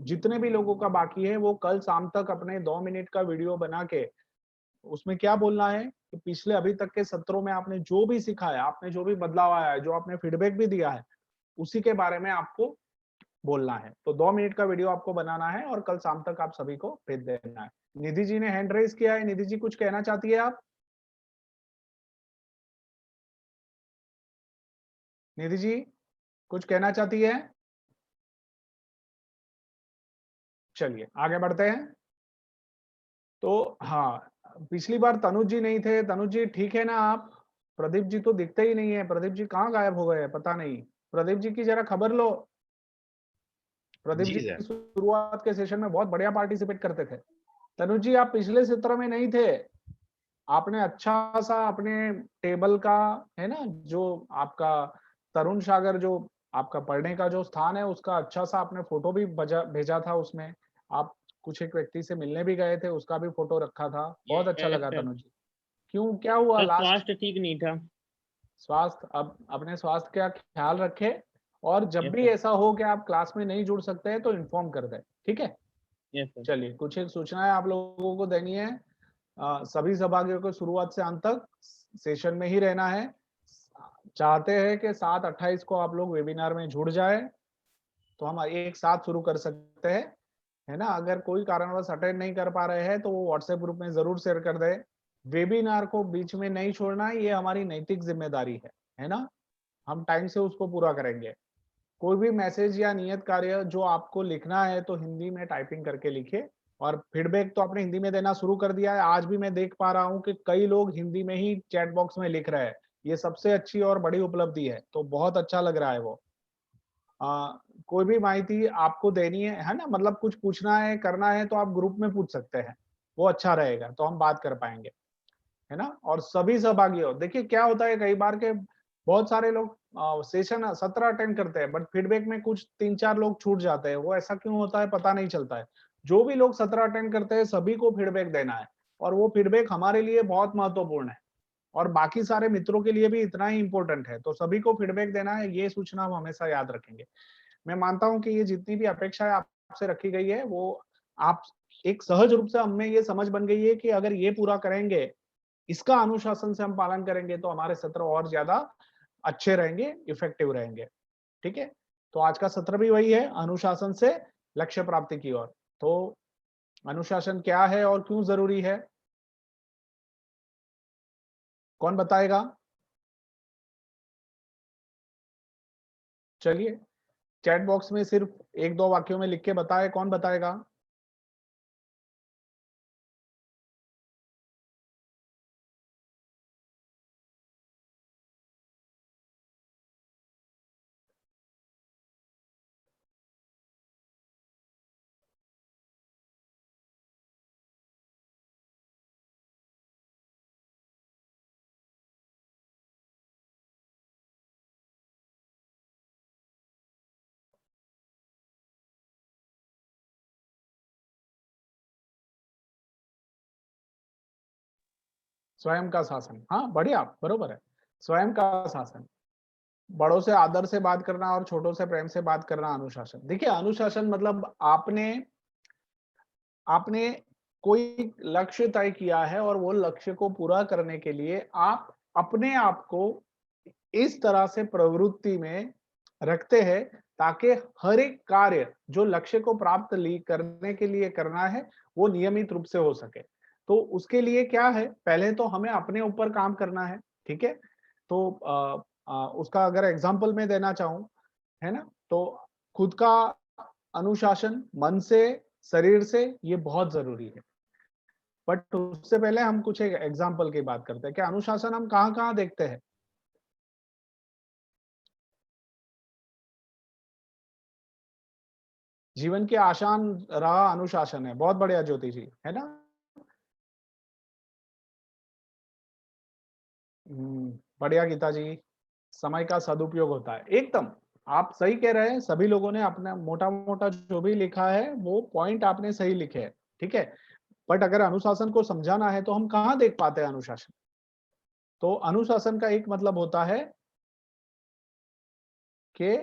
जितने भी लोगों का बाकी है वो कल शाम तक अपने 2 मिनट का वीडियो बना के उसमें क्या बोलना है कि पिछले अभी तक के सत्रों में आपने जो भी सीखा है, आपने जो भी बदलाव आया है, जो आपने फीडबैक भी दिया है, उसी के बारे में आपको बोलना है। तो 2 मिनट का वीडियो आपको बनाना है और कल शाम तक आप सभी को भेज देना है। निधि जी ने हैंड रेज किया है। निधि जी कुछ कहना चाहती है आप? निधि जी कुछ कहना चाहती है? चलिए आगे बढ़ते हैं। तो हाँ, पिछली बार तनुज जी नहीं थे। तनुज जी ठीक है ना आप? प्रदीप जी तो दिखते ही नहीं है। प्रदीप जी कहाँ गायब हो गए, पता नहीं। प्रदीप जी की जरा खबर लो। प्रदीप जी शुरुआत के सेशन में बहुत बढ़िया पार्टिसिपेट करते थे। तनुज जी आप पिछले सत्र में नहीं थे। आपने अच्छा सा अपने टेबल का, है ना, जो आपका तरुण सागर जो आपका पढ़ने का जो स्थान है उसका अच्छा सा आपने फोटो भी भेजा था। उसमें आप कुछ एक व्यक्ति से मिलने भी गए थे, उसका भी फोटो रखा था। बहुत अच्छा लगा
सर।
तनुज जी। क्यों, क्या हुआ
सर
लास्ट?
स्वास्थ्य ठीक नहीं था।
स्वास्थ्य, अब अपने स्वास्थ्य का ख्याल रखे और जब
यस
भी
सर।
ऐसा हो कि आप क्लास में नहीं जुड़ सकते हैं तो इन्फॉर्म कर दें, ठीक है।
Yes sir.
चलिए कुछ एक सूचनाएं आप लोगों को देनी है। सभी सहभागियों को शुरुआत से अंत तक सेशन में ही रहना है। चाहते हैं कि 7/28 को आप लोग वेबिनार में जुड़ जाए तो हम एक साथ शुरू कर सकते हैं, है ना। अगर कोई कारणवश अटेंड नहीं कर पा रहे हैं तो वो व्हाट्सएप ग्रुप में जरूर शेयर कर दे। वेबिनार को बीच में नहीं छोड़ना, ये हमारी नैतिक जिम्मेदारी है ना। हम टाइम से उसको पूरा करेंगे। कोई भी मैसेज या नियत कार्य जो आपको लिखना है तो हिंदी में टाइपिंग करके लिखिए। और फीडबैक तो आपने हिंदी में देना शुरू कर दिया है। आज भी मैं देख पा रहा हूँ कि कई लोग हिंदी में ही चैट बॉक्स में लिख रहे हैं। ये सबसे अच्छी और बड़ी उपलब्धि है, तो बहुत अच्छा लग रहा है वो। कोई भी माहिती आपको देनी है ना, मतलब कुछ पूछना है, करना है, तो आप ग्रुप में पूछ सकते हैं। वो अच्छा रहेगा, तो हम बात कर पाएंगे, है ना। और सभी सहभागियों, देखिए क्या होता है कई बार के बहुत सारे लोग सेशन 17 अटेंड करते हैं बट फीडबैक में कुछ 3-4 लोग छूट जाते हैं। वो ऐसा क्यों होता है पता नहीं चलता है। जो भी लोग 17 अटेंड करते हैं सभी को फीडबैक देना है और वो फीडबैक हमारे लिए बहुत महत्वपूर्ण है और बाकी सारे मित्रों के लिए भी इतना ही इंपॉर्टेंट है। तो सभी को फीडबैक देना है, ये सूचना हम हमेशा याद रखेंगे। मैं मानता हूं कि ये जितनी भी अपेक्षाएं आपसे रखी गई है वो आप एक सहज रूप से हमें ये समझ बन गई है कि अगर ये पूरा करेंगे, इसका अनुशासन से हम पालन करेंगे तो हमारे सत्र और ज्यादा अच्छे रहेंगे, इफेक्टिव रहेंगे, ठीक है। तो आज का सत्र भी वही है, अनुशासन से लक्ष्य प्राप्ति की ओर। तो अनुशासन क्या है और क्यों जरूरी है, कौन बताएगा? चलिए चैट बॉक्स में सिर्फ 1-2 वाक्यों में लिख के बताए, कौन बताएगा? स्वयं का शासन, हाँ बढ़िया, बरोबर है। स्वयं का शासन, बड़ों से आदर से बात करना और छोटों से प्रेम से बात करना अनुशासन। देखिए अनुशासन मतलब आपने आपने कोई लक्ष्य तय किया है और वो लक्ष्य को पूरा करने के लिए आप अपने आप को इस तरह से प्रवृत्ति में रखते हैं ताकि हर एक कार्य जो लक्ष्य को प्राप्त करने के लिए करना है वो नियमित रूप से हो सके। तो उसके लिए क्या है, पहले तो हमें अपने ऊपर काम करना है, ठीक है। तो उसका अगर एग्जांपल मैं देना चाहूं, है ना, तो खुद का अनुशासन मन से, शरीर से, ये बहुत जरूरी है। बट उससे पहले हम कुछ एक एग्जाम्पल की बात करते हैं कि अनुशासन हम कहाँ कहाँ देखते हैं। जीवन की आसान राह अनुशासन है। बहुत बढ़िया ज्योति जी, है ना। बढ़िया गीता जी। समय का सदुपयोग होता है, एकदम आप सही कह रहे हैं। सभी लोगों ने अपना मोटा मोटा जो भी लिखा है वो पॉइंट आपने सही लिखे हैं, ठीक है। बट अगर अनुशासन को समझाना है तो हम कहाँ देख पाते हैं अनुशासन। तो अनुशासन का एक मतलब होता है कि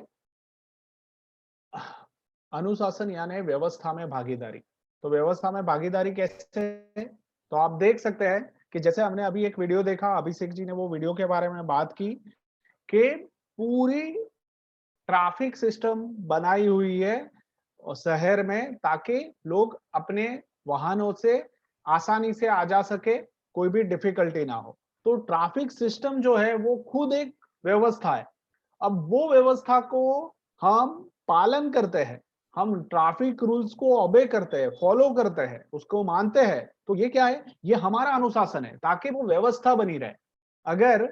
अनुशासन यानी व्यवस्था में भागीदारी। तो व्यवस्था में भागीदारी कैसे है? तो आप देख सकते हैं कि जैसे हमने अभी एक वीडियो देखा, अभिषेक जी ने वो वीडियो के बारे में बात की कि पूरी ट्रैफिक सिस्टम बनाई हुई है शहर में ताकि लोग अपने वाहनों से आसानी से आ जा सके, कोई भी डिफिकल्टी ना हो। तो ट्रैफिक सिस्टम जो है वो खुद एक व्यवस्था है। अब वो व्यवस्था को हम पालन करते हैं, हम ट्रैफिक रूल्स को ओबे करते हैं, फॉलो करते हैं, उसको मानते हैं। तो ये क्या है? ये हमारा अनुशासन है ताकि वो व्यवस्था बनी रहे। अगर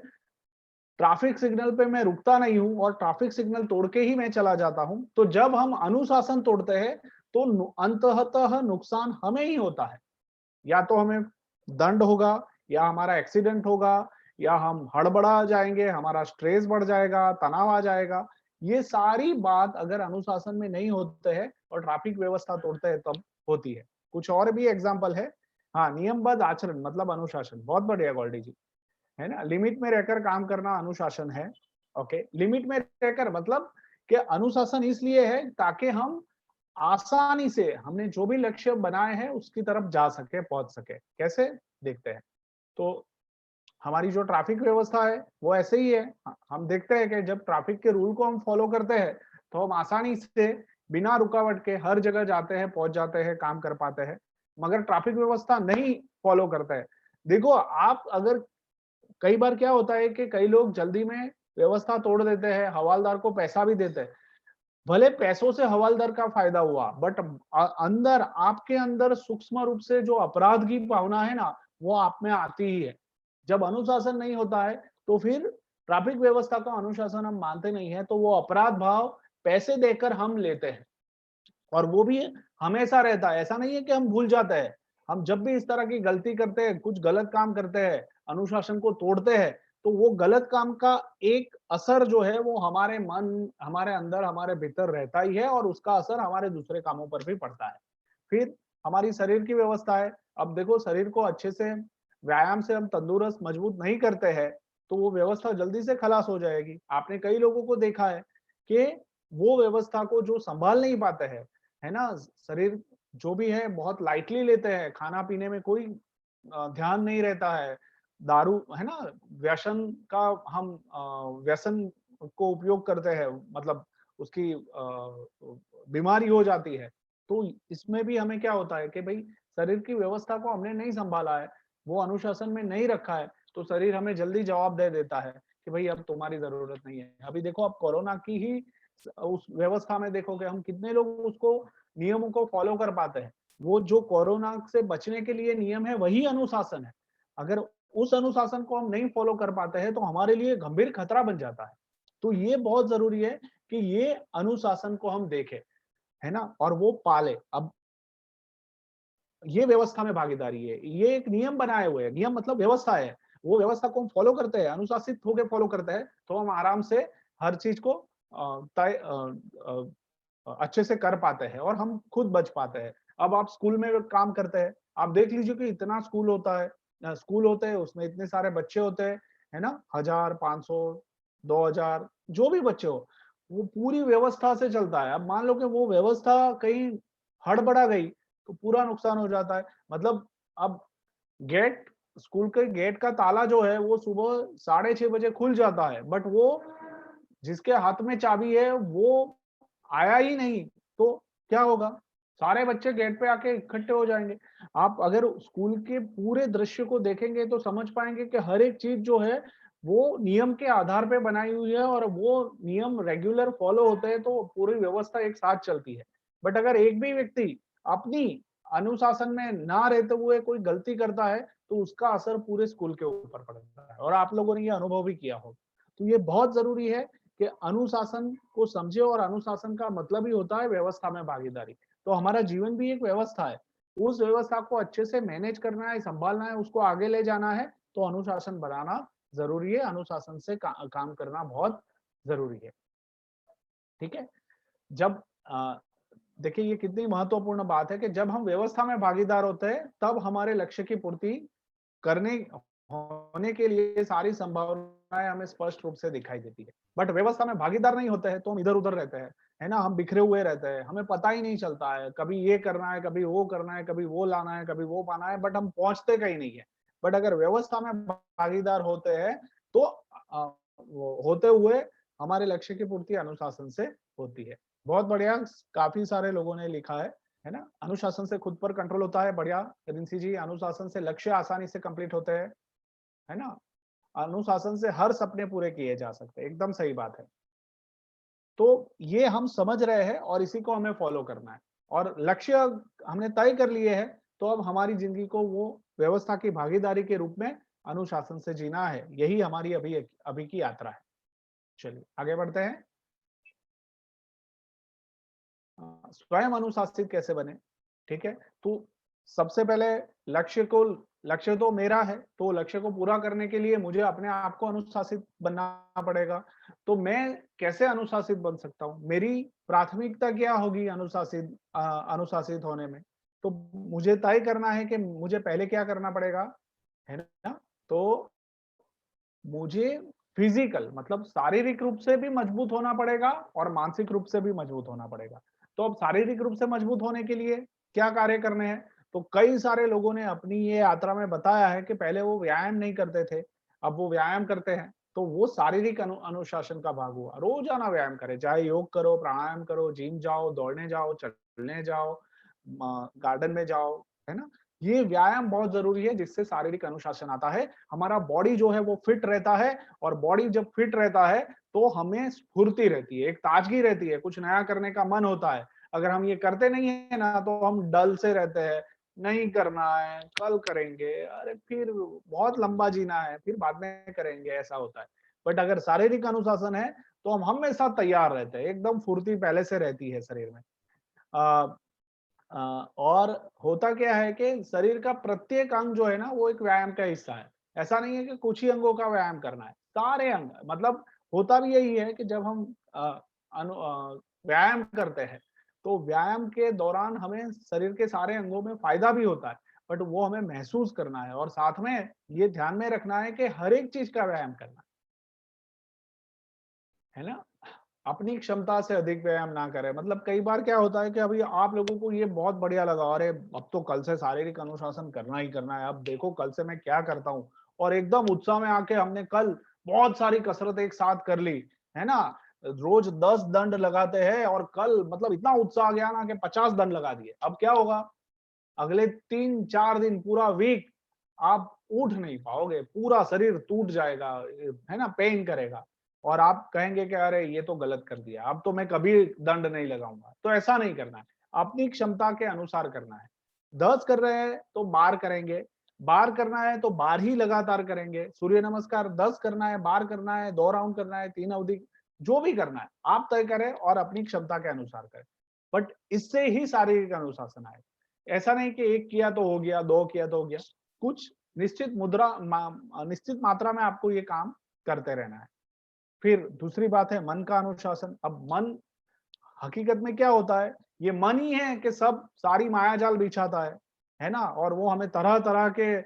ट्रैफिक सिग्नल पे मैं रुकता नहीं हूं और ट्रैफिक सिग्नल तोड़ के ही मैं चला जाता हूं, तो जब हम अनुशासन तोड़ते हैं तो अंततः नुकसान हमें ही होता है। या तो हमें दंड होगा, या हमारा एक्सीडेंट होगा, या हम हड़बड़ा जाएंगे, हमारा स्ट्रेस बढ़ जाएगा, तनाव आ जाएगा। ये सारी बात अगर अनुशासन में नहीं होते हैं और ट्रैफिक व्यवस्था तोड़ते हैं तब होती है। कुछ और भी एग्जाम्पल है। हाँ, नियमबद्ध आचरण मतलब अनुशासन। बहुत बढ़िया गोल्डी जी, है ना। लिमिट में रहकर काम करना अनुशासन है। ओके, लिमिट में रहकर मतलब कि अनुशासन इसलिए है ताकि हम आसानी से हमने जो भी लक्ष्य बनाए हैं उसकी तरफ जा सके, पहुंच सके। कैसे देखते हैं। तो हमारी जो ट्रैफिक व्यवस्था है वो ऐसे ही है। हम देखते हैं कि जब ट्रैफिक के रूल को हम फॉलो करते हैं तो हम आसानी से बिना रुकावट के हर जगह जाते हैं, पहुंच जाते हैं, काम कर पाते हैं। मगर ट्रैफिक व्यवस्था नहीं फॉलो करते हैं, देखो आप अगर कई बार क्या होता है कि कई लोग जल्दी में व्यवस्था तोड़ देते हैं, हवालदार को पैसा भी देते हैं। भले पैसों से हवालदार का फायदा हुआ, बट अंदर आपके अंदर सूक्ष्म रूप से जो अपराध की भावना है ना, वो आप में आती ही है। जब अनुशासन नहीं होता है तो फिर ट्रैफिक व्यवस्था का अनुशासन हम मानते नहीं है, तो वो अपराध भाव पैसे देकर हम लेते हैं। और वो भी हमेशा रहता है, ऐसा नहीं है कि हम भूल जाते हैं। हम जब भी इस तरह की गलती करते हैं, कुछ गलत काम करते हैं, अनुशासन को तोड़ते हैं, तो वो गलत काम का एक असर जो है वो हमारे मन, हमारे अंदर, हमारे भीतर रहता ही है और उसका असर हमारे दूसरे कामों पर भी पड़ता है। फिर हमारी शरीर की व्यवस्था है। अब देखो, शरीर को अच्छे से व्यायाम से हम तंदुरुस्त मजबूत नहीं करते हैं तो वो व्यवस्था जल्दी से खलास हो जाएगी। आपने कई लोगों को देखा है कि वो व्यवस्था को जो संभाल नहीं पाते हैं, है ना, शरीर जो भी है बहुत लाइटली लेते हैं, खाना पीने में कोई ध्यान नहीं रहता है, दारू, है ना, व्यसन का हम व्यसन को उपयोग करते हैं, मतलब उसकी बीमारी हो जाती है। तो इसमें भी हमें क्या होता है कि भाई शरीर की व्यवस्था को हमने नहीं संभाला है, वो अनुशासन में नहीं रखा है, तो शरीर हमें जल्दी जवाब दे देता है कि भाई अब तुम्हारी जरूरत नहीं है। अभी देखो, अब कोरोना की ही उस व्यवस्था में देखोगे हम कितने लोग उसको नियमों को फॉलो कर पाते हैं। वो जो कोरोना से बचने के लिए नियम है वही अनुशासन है। अगर उस अनुशासन को हम नहीं फॉलो कर पाते हैं तो हमारे लिए गंभीर खतरा बन जाता है। तो ये बहुत जरूरी है कि ये अनुशासन को हम देखें, है ना, और वो पाले। अब ये व्यवस्था में भागीदारी है, ये एक नियम बनाए हुए हैं। नियम मतलब व्यवस्था है, वो व्यवस्था को हम फॉलो करते हैं, अनुशासित होकर फॉलो करते हैं, तो हम आराम से हर चीज को तय अच्छे से कर पाते हैं और हम खुद बच पाते हैं। अब आप स्कूल में काम करते हैं, आप देख लीजिए कि इतना स्कूल होता है, स्कूल होते हैं, उसमें इतने सारे बच्चे होते हैं, है ना, 1000, 500, 2000 जो भी बच्चे हो, वो पूरी व्यवस्था से चलता है। अब मान लो कि वो व्यवस्था कहीं हड़बड़ा गई तो पूरा नुकसान हो जाता है। मतलब अब गेट, स्कूल के गेट का ताला जो है वो सुबह 6:30 बजे खुल जाता है, बट वो जिसके हाथ में चाबी है वो आया ही नहीं, तो क्या होगा? सारे बच्चे गेट पे आके इकट्ठे हो जाएंगे। आप अगर स्कूल के पूरे दृश्य को देखेंगे तो समझ पाएंगे कि हर एक चीज जो है वो नियम के आधार पे बनाई हुई है और वो नियम रेगुलर फॉलो होते हैं तो पूरी व्यवस्था एक साथ चलती है। बट अगर एक भी व्यक्ति अपनी अनुशासन में ना रहते हुए कोई गलती करता है तो उसका असर पूरे स्कूल के ऊपर पड़ता है, और आप लोगों ने ये अनुभव भी किया होगा। तो ये बहुत जरूरी है कि अनुशासन को समझे, और अनुशासन का मतलब ही होता है व्यवस्था में भागीदारी। तो हमारा जीवन भी एक व्यवस्था है, उस व्यवस्था को अच्छे से मैनेज करना है, संभालना है, उसको आगे ले जाना है, तो अनुशासन बनाना जरूरी है, अनुशासन से काम करना बहुत जरूरी है। ठीक है। जब देखिए ये कितनी महत्वपूर्ण बात है कि जब हम व्यवस्था में भागीदार होते हैं तब हमारे लक्ष्य की पूर्ति करने होने के लिए सारी संभावनाएं हमें स्पष्ट रूप से दिखाई देती है। बट व्यवस्था में भागीदार नहीं होते हैं तो हम इधर उधर रहते हैं, है ना, हम बिखरे हुए रहते हैं, हमें पता ही नहीं चलता है, कभी ये करना है, कभी वो करना है, कभी वो लाना है, कभी वो पाना है, बट हम पहुंचते कहीं नहीं है। बट अगर व्यवस्था में भागीदार होते हैं तो होते हुए हमारे लक्ष्य की पूर्ति अनुशासन से होती है। बहुत बढ़िया, काफी सारे लोगों ने लिखा है ना। अनुशासन से खुद पर कंट्रोल होता है, बढ़िया रिंसी जी। अनुशासन से लक्ष्य आसानी से कंप्लीट होते हैं, है ना। अनुशासन से हर सपने पूरे किए जा सकते हैं, एकदम सही बात है। तो ये हम समझ रहे हैं और इसी को हमें फॉलो करना है, और लक्ष्य हमने तय कर लिए हैं, तो अब हमारी जिंदगी को वो व्यवस्था की भागीदारी के रूप में अनुशासन से जीना है। यही हमारी अभी की यात्रा है। चलिए आगे बढ़ते हैं। स्वयं अनुशासित कैसे बने, ठीक है। तो सबसे पहले लक्ष्य तो मेरा है, तो लक्ष्य को पूरा करने के लिए मुझे अपने आप को अनुशासित बनना पड़ेगा। तो मैं कैसे अनुशासित बन सकता हूँ, मेरी प्राथमिकता क्या होगी अनुशासित होने में। तो मुझे तय करना है कि मुझे पहले क्या करना पड़ेगा, है ना। तो मुझे फिजिकल मतलब शारीरिक रूप से भी मजबूत होना पड़ेगा और मानसिक रूप से भी मजबूत होना पड़ेगा। तो अब शारीरिक रूप से मजबूत होने के लिए क्या कार्य करने हैं, तो कई सारे लोगों ने अपनी ये यात्रा में बताया है कि पहले वो व्यायाम नहीं करते थे, अब वो व्यायाम करते हैं। तो वो शारीरिक अनुशासन का भाग हुआ। रोजाना व्यायाम करें, चाहे योग करो, प्राणायाम करो, जिम जाओ, दौड़ने जाओ, चलने जाओ, गार्डन में जाओ, है ना। ये व्यायाम बहुत जरूरी है, जिससे शारीरिक अनुशासन आता है, हमारा बॉडी जो है वो फिट रहता है, और बॉडी जब फिट रहता है तो हमें स्फूर्ति रहती है, एक ताजगी रहती है, कुछ नया करने का मन होता है। अगर हम ये करते नहीं है ना तो हम डल से रहते हैं, नहीं करना है, कल करेंगे, अरे फिर बहुत लंबा जीना है, फिर बाद में करेंगे, ऐसा होता है। बट अगर शारीरिक अनुशासन है तो हम हमेशा तैयार रहते हैं, एकदम फुर्ती पहले से रहती है शरीर में। और होता क्या है कि शरीर का प्रत्येक अंग जो है ना वो एक व्यायाम का हिस्सा है। ऐसा नहीं है कि कुछ ही अंगों का व्यायाम करना है, सारे अंग। मतलब होता भी यही है कि जब हम व्यायाम करते हैं तो व्यायाम के दौरान हमें शरीर के सारे अंगों में फायदा भी होता है, बट वो हमें महसूस करना है, और साथ में ये ध्यान में रखना है कि हर एक चीज का व्यायाम करना है ना। अपनी क्षमता से अधिक व्यायाम ना करें। मतलब कई बार क्या होता है कि अभी आप लोगों को ये बहुत बढ़िया लगा, अरे अब तो कल से शारीरिक अनुशासन करना ही करना है, अब देखो कल से मैं क्या करता हूँ, और एकदम उत्साह में आके हमने कल बहुत सारी कसरत एक साथ कर ली, है ना। रोज 10 दंड लगाते हैं और कल मतलब इतना उत्साह आ गया ना कि 50 दंड लगा दिए। अब क्या होगा, अगले 3-4 दिन पूरा वीक आप उठ नहीं पाओगे, पूरा शरीर टूट जाएगा, है ना, पेन करेगा, और आप कहेंगे कि अरे ये तो गलत कर दिया, अब तो मैं कभी दंड नहीं लगाऊंगा। तो ऐसा नहीं करना है, अपनी क्षमता के अनुसार करना है। 10 कर रहे हैं तो बार करेंगे, बार करना है तो बार ही लगातार करेंगे। सूर्य नमस्कार 10 करना है, बार करना है, 2 राउंड करना है, 3 अवधि, जो भी करना है आप तय करें और अपनी क्षमता के अनुसार करें। बट इससे ही शारीरिक अनुशासन आए। ऐसा नहीं कि एक किया तो हो गया, 2 किया तो हो गया, कुछ निश्चित मात्रा में आपको ये काम करते रहना है। फिर दूसरी बात है मन का अनुशासन। अब मन हकीकत में क्या होता है, ये मन ही है कि सब सारी माया जाल बिछाता है ना, और वो हमें तरह तरह के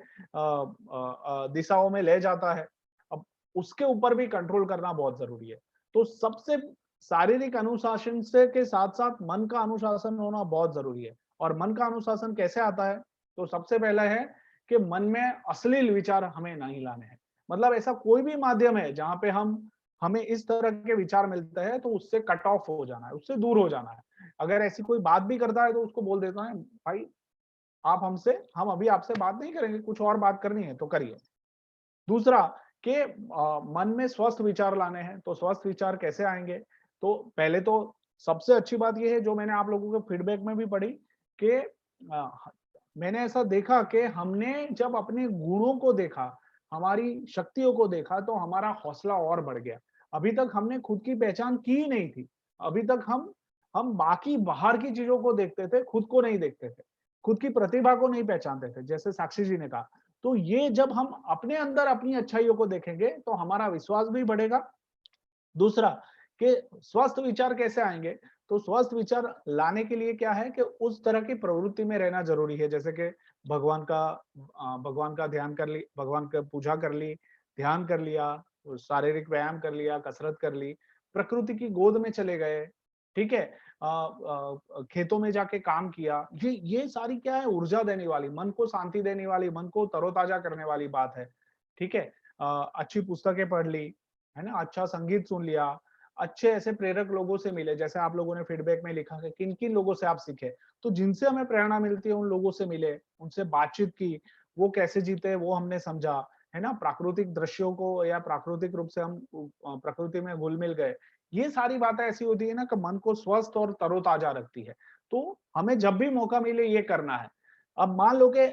दिशाओं में ले जाता है। अब उसके ऊपर भी कंट्रोल करना बहुत जरूरी है। तो सबसे शारीरिक अनुशासन से के साथ साथ मन का अनुशासन होना बहुत जरूरी है। और मन का अनुशासन कैसे आता है, तो सबसे पहला है कि मन में अश्लील विचार हमें नहीं लाने हैं। मतलब ऐसा कोई भी माध्यम है जहां पे हमें इस तरह के विचार मिलते हैं तो उससे कट ऑफ हो जाना है, उससे दूर हो जाना है। अगर ऐसी कोई बात भी करता है तो उसको बोल देता है, भाई हम अभी आपसे बात नहीं करेंगे, कुछ और बात करनी है तो करिए। दूसरा कि मन में स्वस्थ विचार लाने हैं। तो स्वस्थ विचार कैसे आएंगे, तो पहले तो सबसे अच्छी बात यह है जो मैंने आप लोगों के फीडबैक में भी पढ़ी कि मैंने ऐसा देखा कि हमने जब अपने गुणों को देखा, हमारी शक्तियों को देखा, तो हमारा हौसला और बढ़ गया। अभी तक हमने खुद की पहचान की ही नहीं थी। अभी तक हम बाकी बाहर की चीजों को देखते थे, खुद को नहीं देखते थे, खुद की प्रतिभा को नहीं पहचानते थे, जैसे साक्षी जी ने कहा। तो ये जब हम अपने अंदर अपनी अच्छाइयों को देखेंगे तो हमारा विश्वास भी बढ़ेगा। दूसरा कि स्वस्थ विचार कैसे आएंगे, तो स्वस्थ विचार लाने के लिए क्या है कि उस तरह की प्रवृत्ति में रहना जरूरी है, जैसे कि भगवान का ध्यान कर ली, भगवान का पूजा कर ली, ध्यान कर लिया, शारीरिक व्यायाम कर लिया, कसरत कर ली, प्रकृति की गोद में चले गए, ठीक है, खेतों में जाके काम किया। ये सारी क्या है, ऊर्जा देने वाली, मन को शांति देने वाली, मन को तरोताजा करने वाली बात है। ठीक है, अच्छी पुस्तकें पढ़ ली, है ना, अच्छा संगीत सुन लिया, अच्छे ऐसे प्रेरक लोगों से मिले, जैसे आप लोगों ने फीडबैक में लिखा है किन किन लोगों से आप सीखे, तो जिनसे हमें प्रेरणा मिलती है उन लोगों से मिले, उनसे बातचीत की, वो कैसे जीते वो हमने समझा, है ना, प्राकृतिक दृश्यों को या प्राकृतिक रूप से हम प्रकृति में घुल मिल गए। ये सारी बातें ऐसी होती है ना कि मन को स्वस्थ और तरोताजा रखती है। तो हमें जब भी मौका मिले ये करना है। अब मान लो कि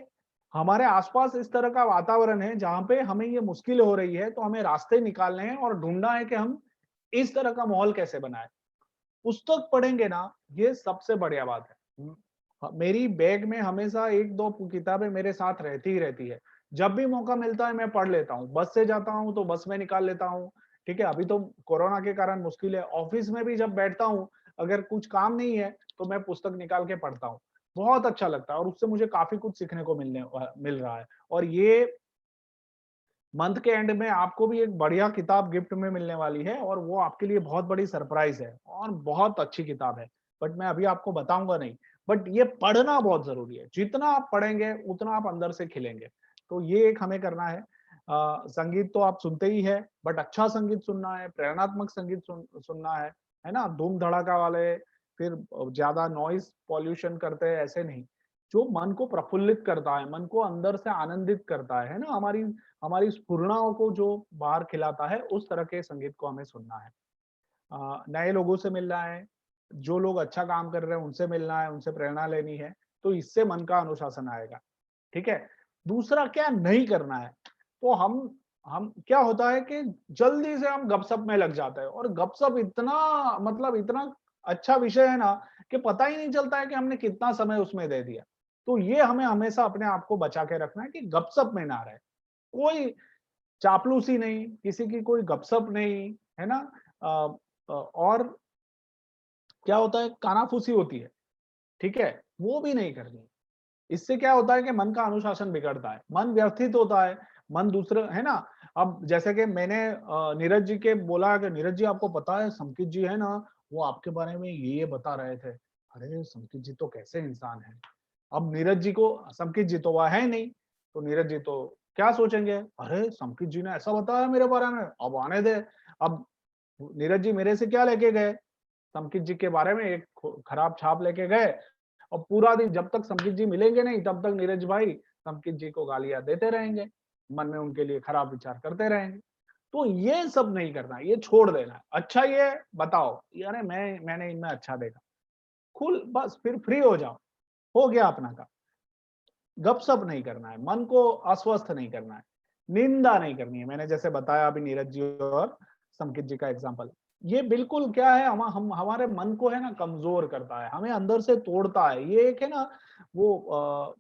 हमारे आसपास इस तरह का वातावरण है जहां पे हमें ये मुश्किल हो रही है, तो हमें रास्ते निकालने हैं और ढूंढना है कि हम इस तरह का माहौल कैसे बनाए। पुस्तक पढ़ेंगे ना, ये सबसे बढ़िया बात है। मेरी बैग में हमेशा एक दो किताबें मेरे साथ रहती ही रहती है। जब भी मौका मिलता है मैं पढ़ लेता हूँ। बस से जाता हूँ तो बस में निकाल लेता हूँ। ठीक है, अभी तो कोरोना के कारण मुश्किल है। ऑफिस में भी जब बैठता हूँ, अगर कुछ काम नहीं है तो मैं पुस्तक निकाल के पढ़ता हूँ। बहुत अच्छा लगता है और उससे मुझे काफी कुछ सीखने को मिल रहा है। और ये मंथ के एंड में आपको भी एक बढ़िया किताब गिफ्ट में मिलने वाली है और वो आपके लिए बहुत बड़ी सरप्राइज है और बहुत अच्छी किताब है, बट मैं अभी आपको बताऊंगा नहीं। बट ये पढ़ना बहुत जरूरी है, जितना आप पढ़ेंगे उतना आप अंदर से खिलेंगे। तो ये एक हमें करना है। संगीत तो आप सुनते ही है, बट अच्छा संगीत सुनना है, प्रेरणात्मक संगीत सुनना है ना, धूम धड़ाका वाले, फिर ज्यादा नॉइस पॉल्यूशन करते हैं ऐसे नहीं। जो मन को प्रफुल्लित करता है, मन को अंदर से आनंदित करता है ना, हमारी हमारी स्फुरणाओं को जो बाहर खिलाता है, उस तरह के संगीत को हमें सुनना है। नए लोगों से मिलना है, जो लोग अच्छा काम कर रहे हैं उनसे मिलना है, उनसे प्रेरणा लेनी है, तो इससे मन का अनुशासन आएगा। ठीक है, दूसरा क्या नहीं करना है, तो हम क्या होता है कि जल्दी से हम गपशप में लग जाते हैं और गपशप इतना मतलब इतना अच्छा विषय है ना कि पता ही नहीं चलता है कि हमने कितना समय उसमें दे दिया। तो ये हमें हमेशा अपने आप को बचा के रखना है कि गपशप में ना रहे, कोई चापलूसी नहीं, किसी की कोई गपशप नहीं, है ना। और क्या होता है, कानाफूसी होती है, ठीक है, वो भी नहीं करनी। इससे क्या होता है कि मन का अनुशासन बिगड़ता है, मन व्यथित होता है, मन दूसरे, है ना। अब जैसे कि मैंने नीरज जी के बोला कि नीरज जी आपको पता है संकित जी है ना, वो आपके बारे में ये बता रहे थे। अरे संकित जी तो कैसे इंसान है। अब नीरज जी को, संकित जी तो वह है नहीं, तो नीरज जी तो क्या सोचेंगे, अरे संकित जी ने ऐसा बताया मेरे बारे में, अब आने दे। अब नीरज जी मेरे से क्या लेके गए, संकित जी के बारे में एक खराब छाप लेके गए, और पूरा दिन जब तक संकित जी मिलेंगे नहीं तब तक नीरज भाई संकित जी को गालियां देते रहेंगे, मन में उनके लिए खराब विचार करते रहेंगे। तो ये सब नहीं करना, ये छोड़ देना है। अच्छा ये बताओ, यार मैंने इनमें अच्छा देखा, खुल बस फिर फ्री हो जाओ, हो गया अपना का। गपशप नहीं करना है, मन को अस्वस्थ नहीं करना है, निंदा नहीं करनी है। मैंने जैसे बताया अभी नीरज जी और संकित जी का एग्जांपल, ये बिल्कुल क्या है, हम हमारे मन को है ना कमजोर करता है, हमें अंदर से तोड़ता है। ये एक है ना वो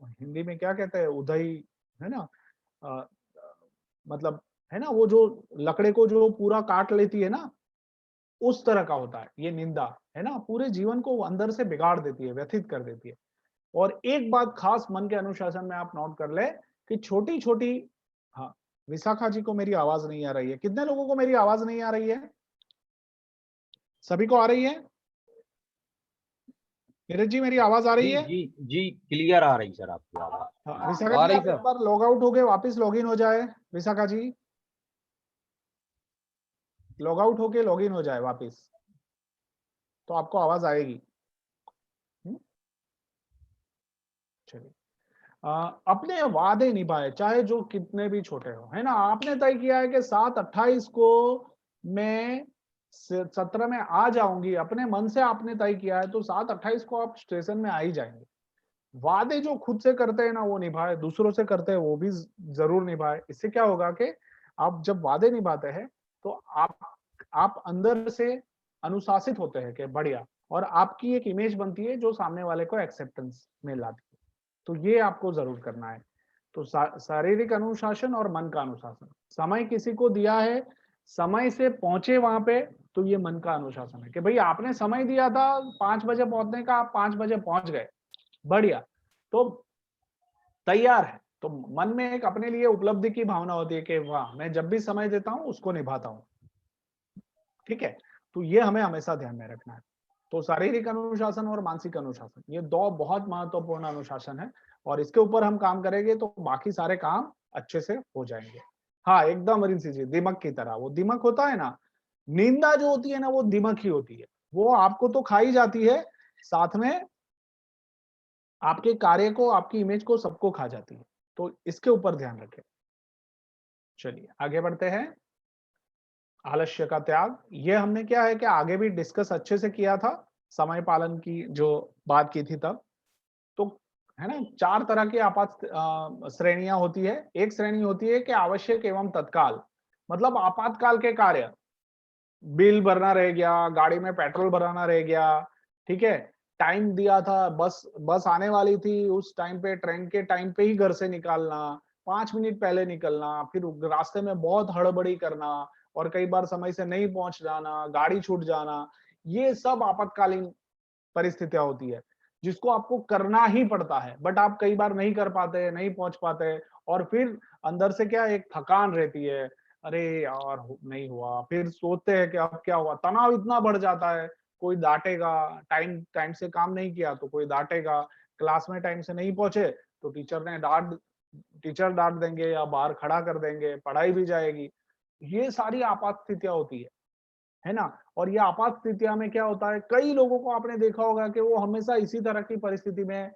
हिंदी में क्या कहते हैं, उदय, है ना, अ, मतलब है ना, वो जो लकड़े को जो पूरा काट लेती है ना, उस तरह का होता है ये निंदा, है ना, पूरे जीवन को अंदर से बिगाड़ देती है, व्यथित कर देती है। और एक बात खास मन के अनुशासन में आप नोट कर ले कि छोटी छोटी, हाँ, विशाखा जी को मेरी आवाज नहीं आ रही है, कितने लोगों को मेरी आवाज नहीं आ रही है, सभी को आ रही है, नीरज जी मेरी आवाज आ रही
जी
है?
जी जी क्लियर आ रही सर आपकी आवाज।
हाँ, विशाखा जी आप एक बार लॉग आउट हो गए वापिस लॉग इन हो जाए, विशाखा जी लॉग आउट होके लॉग इन हो जाए वापिस, तो आपको आवाज आएगी। चलिए, अपने वादे निभाए, चाहे जो कितने भी छोटे हो, है ना। आपने तय किया है कि 7/28 को मैं 17 में आ जाऊंगी, अपने मन से आपने तय किया है, तो 7/28 को आप स्टेशन में आ ही जाएंगे। वादे जो खुद से करते हैं ना वो निभाए, दूसरों से करते हैं वो भी जरूर निभाए। इससे क्या होगा कि आप जब वादे निभाते हैं तो आप अंदर से अनुशासित होते हैं कि बढ़िया, और आपकी एक इमेज बनती है जो सामने वाले को एक्सेप्टेंस में लाती है। तो ये आपको जरूर करना है। तो शारीरिक अनुशासन और मन का अनुशासन। समय किसी को दिया है, समय से पहुंचे वहां पे, तो ये मन का अनुशासन है कि भाई आपने समय दिया था 5 बजे पहुंचने का, आप 5 बजे पहुंच गए, बढ़िया, तो तैयार है। तो मन में एक अपने लिए उपलब्धि की भावना होती है कि वाह, मैं जब भी समय देता हूं उसको निभाता हूं। ठीक है, तो ये हमें हमेशा ध्यान में रखना है। तो शारीरिक अनुशासन और मानसिक अनुशासन, ये दो बहुत महत्वपूर्ण अनुशासन है, और इसके ऊपर हम काम करेंगे तो बाकी सारे काम अच्छे से हो जाएंगे। हाँ, एकदम रिंसी जी, दिमक की तरह। वो दिमक होता है ना, निंदा जो होती है ना वो दिमक ही होती है। वो आपको तो खाई जाती है, साथ में आपके कार्य को, आपकी इमेज को, सबको खा जाती है। तो इसके ऊपर ध्यान रखें। चलिए आगे बढ़ते हैं। आलस्य का त्याग, ये हमने क्या है कि आगे भी डिस्कस अच्छे से किया था, समय पालन की जो बात की थी तब। तो है ना, 4 तरह की आपात श्रेणियां होती है। एक श्रेणी होती है कि आवश्यक एवं तत्काल, मतलब आपातकाल के कार्य, बिल भरना रह गया, गाड़ी में पेट्रोल भराना रह गया, ठीक है, टाइम दिया था, बस आने वाली थी, उस टाइम पे, ट्रेन के टाइम पे ही घर से निकालना, 5 मिनट पहले निकलना, फिर रास्ते में बहुत हड़बड़ी करना, और कई बार समय से नहीं पहुंच जाना, गाड़ी छूट जाना, ये सब आपातकालीन परिस्थितियां होती है जिसको आपको करना ही पड़ता है, बट आप कई बार नहीं कर पाते, नहीं पहुंच पाते, और फिर अंदर से क्या एक थकान रहती है, अरे यार नहीं हुआ, फिर सोचते हैं कि अब क्या हुआ, तनाव इतना बढ़ जाता है, कोई डांटेगा, टाइम टाइम से काम नहीं किया तो कोई डांटेगा, क्लास में टाइम से नहीं पहुंचे तो टीचर डांट देंगे या बाहर खड़ा कर देंगे, पढ़ाई भी जाएगी। ये सारी आपात स्थितियां होती है ना। और ये आपात स्थितियां में क्या होता है, कई लोगों को आपने देखा होगा कि वो हमेशा इसी तरह की परिस्थिति में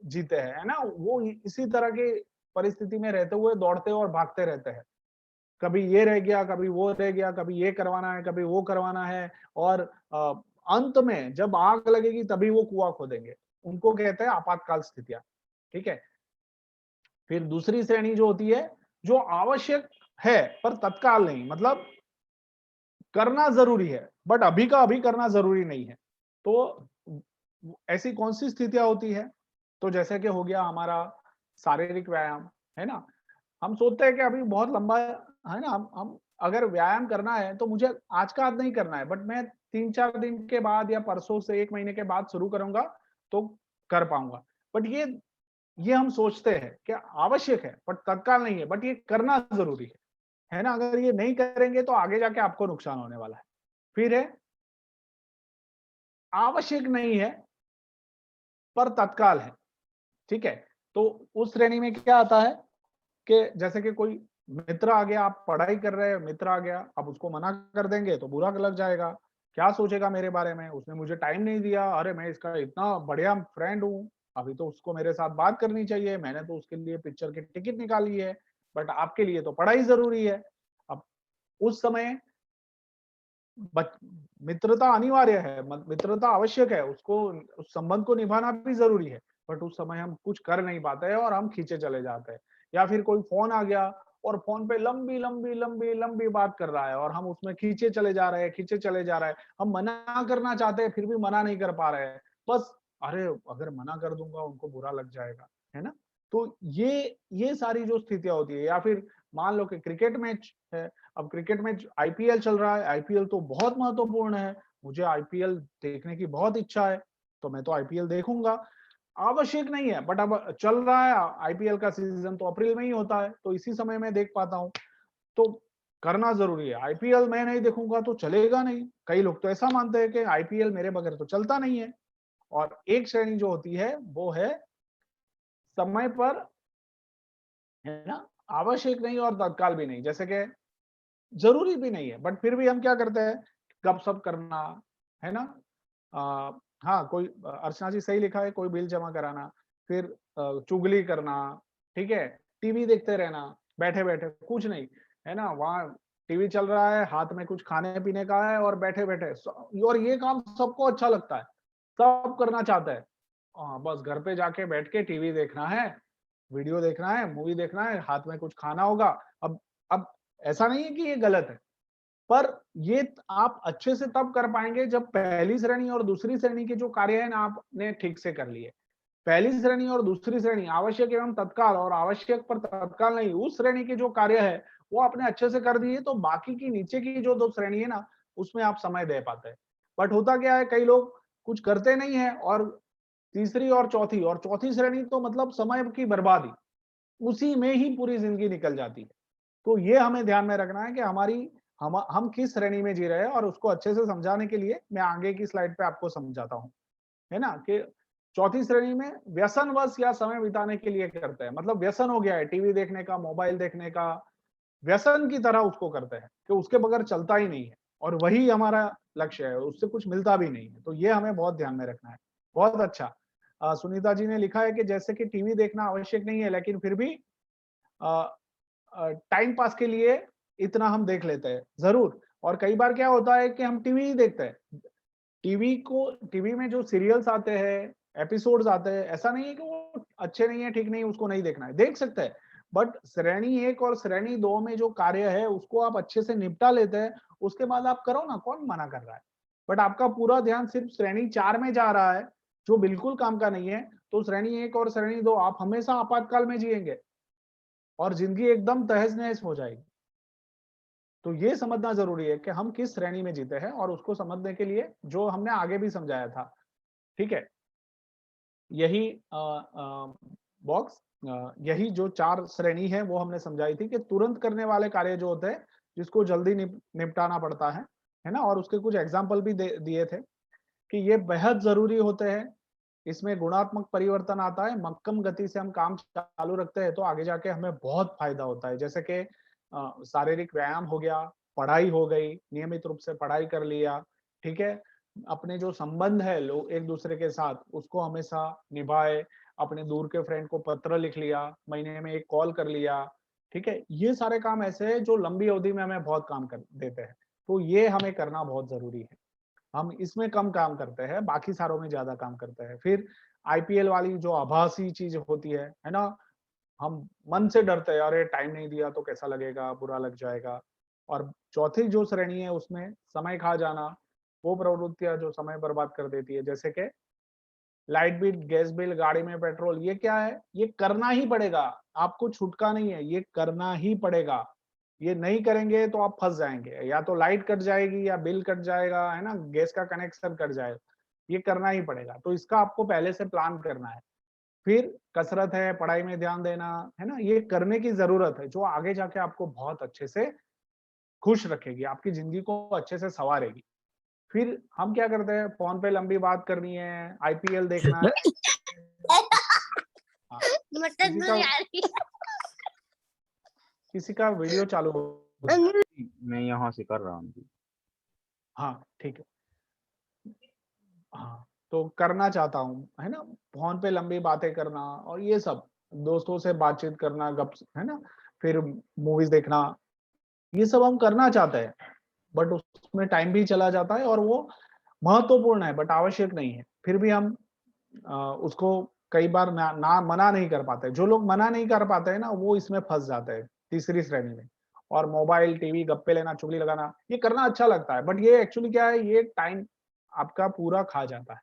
जीते हैं, है ना, वो इसी तरह की परिस्थिति में रहते हुए दौड़ते और भागते रहते हैं। कभी ये रह गया, कभी वो रह गया, कभी ये करवाना है, कभी वो करवाना है, और अंत में जब आग लगेगी तभी वो कुआं खोदेंगे। उनको कहते हैं आपातकाल स्थितियां। ठीक है, फिर दूसरी श्रेणी जो होती है, जो आवश्यक है पर तत्काल नहीं, मतलब करना जरूरी है बट अभी का अभी करना जरूरी नहीं है। तो ऐसी कौन सी स्थितियां होती है, तो जैसे कि हो गया हमारा शारीरिक व्यायाम, है ना। हम सोचते हैं कि अभी बहुत लंबा है ना, हम अगर व्यायाम करना है तो मुझे आज का आज नहीं करना है, बट मैं 3-4 दिन के बाद या परसों से 1 महीने के बाद शुरू करूंगा तो कर पाऊंगा। बट ये हम सोचते हैं कि आवश्यक है बट तत्काल नहीं है, बट ये करना जरूरी है ना। अगर ये नहीं करेंगे तो आगे जाके आपको नुकसान होने वाला है। फिर है आवश्यक नहीं है पर तत्काल है। ठीक है, तो उस श्रेणी में क्या आता है कि जैसे कि कोई मित्र आ गया, आप पढ़ाई कर रहे हैं, मित्र आ गया, आप उसको मना कर देंगे तो बुरा लग जाएगा, क्या सोचेगा मेरे बारे में, उसने मुझे टाइम नहीं दिया, अरे मैं इसका इतना बढ़िया फ्रेंड हूँ, अभी तो उसको मेरे साथ बात करनी चाहिए, मैंने तो उसके लिए पिक्चर की टिकट निकाली है, बट आपके लिए तो पढ़ाई जरूरी है। अब उस समय मित्रता अनिवार्य है, मित्रता आवश्यक है, उसको उस संबंध को निभाना भी जरूरी है, बट उस समय हम कुछ कर नहीं पाते हैं और हम खींचे चले जाते हैं। या फिर कोई फोन आ गया और फोन पे लंबी लंबी लंबी लंबी बात कर रहा है और हम उसमें खींचे चले जा रहे हैं, खींचे चले जा रहे हैं, हम मना करना चाहते हैं फिर भी मना नहीं कर पा रहे हैं, बस अरे अगर मना कर दूंगा उनको बुरा लग जाएगा, है ना। तो ये सारी जो स्थितियां होती है, या फिर मान लो कि क्रिकेट मैच है, अब क्रिकेट में आईपीएल चल रहा है, आईपीएल तो बहुत महत्वपूर्ण है, मुझे आईपीएल देखने की बहुत इच्छा है, तो मैं तो आईपीएल देखूंगा। आवश्यक नहीं है बट अब चल रहा है, आईपीएल का सीजन तो अप्रैल में ही होता है, तो इसी समय में देख पाता हूँ, तो करना जरूरी है। आईपीएल मैं नहीं देखूंगा तो चलेगा नहीं, कई लोग तो ऐसा मानते हैं कि आईपीएल मेरे बगैर तो चलता नहीं है। और एक श्रेणी जो होती है वो है समय पर, है ना, आवश्यक नहीं और तत्काल भी नहीं, जैसे कि जरूरी भी नहीं है बट फिर भी हम क्या करते हैं, गपशप करना, है ना। हाँ, कोई अर्चना जी सही लिखा है, कोई बिल जमा कराना, फिर चुगली करना, ठीक है, टीवी देखते रहना, बैठे बैठे कुछ नहीं, है ना, वहाँ टीवी चल रहा है, हाथ में कुछ खाने पीने का है और बैठे बैठे, और ये काम सबको अच्छा लगता है, सब करना चाहता है, बस घर पे जाके बैठ के टीवी देखना है, वीडियो देखना है, मूवी देखना है, हाथ में कुछ खाना होगा। अब ऐसा नहीं है कि ये गलत है, पर ये आप अच्छे से तब कर पाएंगे जब पहली श्रेणी और दूसरी श्रेणी के जो कार्य है ना आपने ठीक से कर लिए। पहली श्रेणी और दूसरी श्रेणी, आवश्यक एवं तत्काल और आवश्यक पर तत्काल नहीं, उस श्रेणी के जो कार्य है वो आपने अच्छे से कर दिए, तो बाकी की नीचे की जो 2 श्रेणी है ना उसमें आप समय दे पाते हैं। बट होता क्या है, कई लोग कुछ करते नहीं है और तीसरी और चौथी श्रेणी तो मतलब समय की बर्बादी, उसी में ही पूरी जिंदगी निकल जाती है। तो ये हमें ध्यान में रखना है कि हम किस श्रेणी में जी रहे हैं, और उसको अच्छे से समझाने के लिए मैं आगे की स्लाइड पे आपको समझाता हूँ, है ना। कि चौथी श्रेणी में व्यसनवश या समय बिताने के लिए करते हैं, मतलब व्यसन हो गया है टीवी देखने का, मोबाइल देखने का, व्यसन की तरह उसको करते हैं कि उसके बगैर चलता ही नहीं है, और वही हमारा लक्ष्य है, उससे कुछ मिलता भी नहीं है। तो ये हमें बहुत ध्यान में रखना है। बहुत अच्छा। सुनीता जी ने लिखा है कि जैसे कि टीवी देखना आवश्यक नहीं है, लेकिन फिर भी टाइम पास के लिए इतना हम देख लेते हैं, जरूर। और कई बार क्या होता है कि हम टीवी ही देखते हैं, टीवी में जो सीरियल्स आते हैं, एपिसोड्स आते हैं, ऐसा नहीं है कि वो अच्छे नहीं है, ठीक नहीं है, उसको नहीं देखना है, देख सकते हैं। बट श्रेणी 1 और श्रेणी 2 में जो कार्य है उसको आप अच्छे से निपटा लेते हैं, उसके बाद आप करो ना, कौन मना कर रहा है। बट आपका पूरा ध्यान सिर्फ श्रेणी 4 में जा रहा है, जो बिल्कुल काम का नहीं है, तो श्रेणी 1 और श्रेणी 2 आप हमेशा आपातकाल में जिएंगे और जिंदगी एकदम तहस नहस हो जाएगी। तो ये समझना जरूरी है कि हम किस श्रेणी में जीते हैं, और उसको समझने के लिए जो हमने आगे भी समझाया था, ठीक है, यही बॉक्स, यही जो 4 श्रेणी है वो हमने समझाई थी कि तुरंत करने वाले कार्य जो होते हैं, जिसको जल्दी निपटाना पड़ता है ना। और उसके कुछ एग्जाम्पल भी दिए थे कि ये बेहद जरूरी होते हैं, इसमें गुणात्मक परिवर्तन आता है, मक्कम गति से हम काम चालू रखते हैं तो आगे जाके हमें बहुत फायदा होता है। जैसे कि शारीरिक व्यायाम हो गया, पढ़ाई हो गई, नियमित रूप से पढ़ाई कर लिया, ठीक है, अपने जो संबंध है लोग एक दूसरे के साथ उसको हमेशा निभाए, अपने दूर के फ्रेंड को पत्र लिख लिया, महीने में 1 कॉल कर लिया, ठीक है। ये सारे काम ऐसे हैं जो लंबी अवधि में हमें बहुत काम कर देते हैं, तो ये हमें करना बहुत जरूरी है। हम इसमें कम काम करते हैं, बाकी सारों में ज्यादा काम करते हैं। फिर आईपीएल वाली जो आभासी चीज होती है ना, हम मन से डरते हैं, अरे टाइम नहीं दिया तो कैसा लगेगा, बुरा लग जाएगा। और चौथी जो श्रेणी है उसमें समय खा जाना, वो प्रवृत्तियां जो समय बर्बाद कर देती है, जैसे कि लाइट बिल, गैस बिल, गाड़ी में पेट्रोल, ये क्या है, ये करना ही पड़ेगा, आपको छुटका नहीं है, ये करना ही पड़ेगा। ये नहीं करेंगे तो आप फंस जाएंगे, या तो लाइट कट जाएगी या बिल कट जाएगा, है ना, गैस का कनेक्शन कट जाएगा, ये करना ही पड़ेगा। तो इसका आपको पहले से प्लान करना है। फिर कसरत है, पढ़ाई में ध्यान देना, है ना, ये करने की जरूरत है, जो आगे जाके आपको बहुत अच्छे से खुश रखेगी, आपकी जिंदगी को अच्छे से संवारेगी। फिर हम क्या करते हैं, फोन पे लंबी बात करनी है, आईपीएल देखना है। हाँ, किसी का वीडियो चालू हो,
मैं यहाँ से कर रहा हूँ जी।
हाँ ठीक है, हाँ तो करना चाहता हूँ, है ना, फोन पे लंबी बातें करना और ये सब, दोस्तों से बातचीत करना, गप, है ना, फिर मूवीज देखना, ये सब हम करना चाहते हैं, बट उसमें टाइम भी चला जाता है और वो महत्वपूर्ण है बट आवश्यक नहीं है। फिर भी हम उसको कई बार ना मना नहीं कर पाते। जो लोग मना नहीं कर पाते हैं ना, वो इसमें फंस जाते हैं, तीसरी श्रेणी में। और मोबाइल, टीवी, गप्पे लेना, चुगली लगाना, ये करना अच्छा लगता है, बट ये एक्चुअली क्या है, ये टाइम आपका पूरा खा जाता है,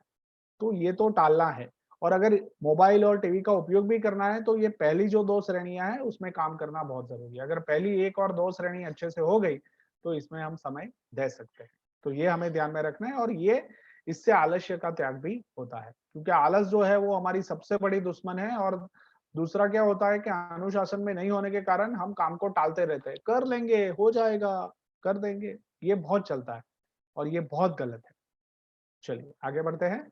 तो ये तो टालना है। और अगर मोबाइल और टीवी का उपयोग भी करना है, तो ये पहली जो 2 श्रेणियां हैं उसमें काम करना बहुत जरूरी है। अगर पहली 1 और 2 श्रेणी अच्छे से हो गई तो इसमें हम समय दे सकते हैं। तो ये हमें ध्यान में रखना है, और ये इससे आलस्य का त्याग भी होता है, क्योंकि आलस जो है वो हमारी सबसे बड़ी दुश्मन है। और दूसरा क्या होता है कि अनुशासन में नहीं होने के कारण हम काम को टालते रहते हैं, कर लेंगे, हो जाएगा, कर देंगे, ये बहुत चलता है और ये बहुत गलत है। चलिए आगे बढ़ते हैं।